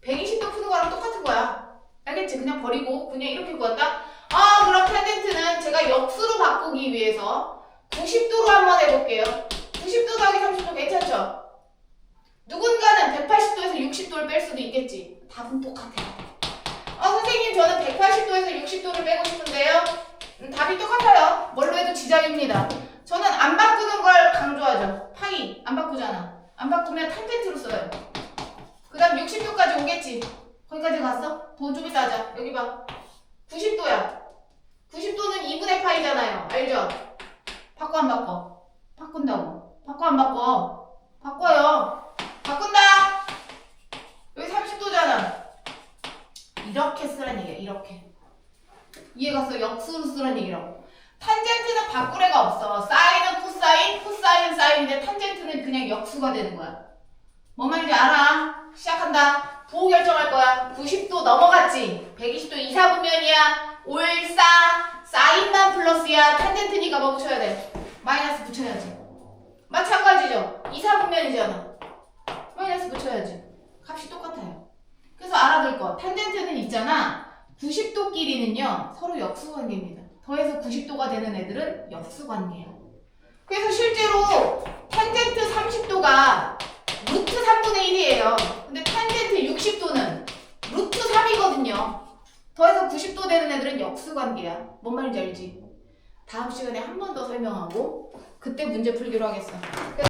120도 푸는 거랑 똑같은 거야. 알겠지? 그냥 버리고 그냥 이렇게 구한다? 그럼 탄젠트는 제가 역수로 바꾸기 위해서 90도로 한번 해볼게요. 90도 더하기 30도 괜찮죠? 누군가는 180도에서 60도를 뺄 수도 있겠지. 답은 똑같아요. 선생님 저는 180도에서 60도를 빼고 싶은데요. 답이 똑같아요. 뭘로 해도 지장입니다. 저는 안 바꾸는 걸 강조하죠. 파이 안 바꾸잖아. 안 바꾸면 탄젠트로 써요. 그 다음 60도까지 오겠지. 거기까지 갔어? 더 좀 이따 하자. 여기 봐. 90도야. 90도는 2분의 파이잖아요. 알죠? 바꿔 안 바꿔? 바꾼다고. 바꿔 안 바꿔? 바꿔요. 바꾼다. 여기 30도잖아. 이렇게 쓰란 얘기야. 이렇게. 이해갔어? 역수로 쓰란 얘기라고. 탄젠트는 바꿀 애가 없어. 사인은 코사인, 코사인은 사인인데 탄젠트는 그냥 역수가 되는 거야. 뭔 말인지 알아? 시작한다. 부호 결정할 거야. 90도 넘어갔지? 120도 이사분면이야. 올사, 사인만 플러스야. 탄젠트니까 뭐 붙여야 돼? 마이너스 붙여야지. 마찬가지죠? 이사분면이잖아. 마이너스 붙여야지. 값이 똑같아요. 그래서 알아둘 거. 탄젠트는 있잖아. 90도끼리는요. 서로 역수관계입니다. 더해서 90도가 되는 애들은 역수관계야. 그래서 실제로 탄젠트 30도가 루트 3분의 1이에요. 근데 탄젠트 60도는 루트 3이거든요. 더해서 90도 되는 애들은 역수관계야. 뭔 말인지 알지? 다음 시간에 한 번 더 설명하고 그때 문제 풀기로 하겠어.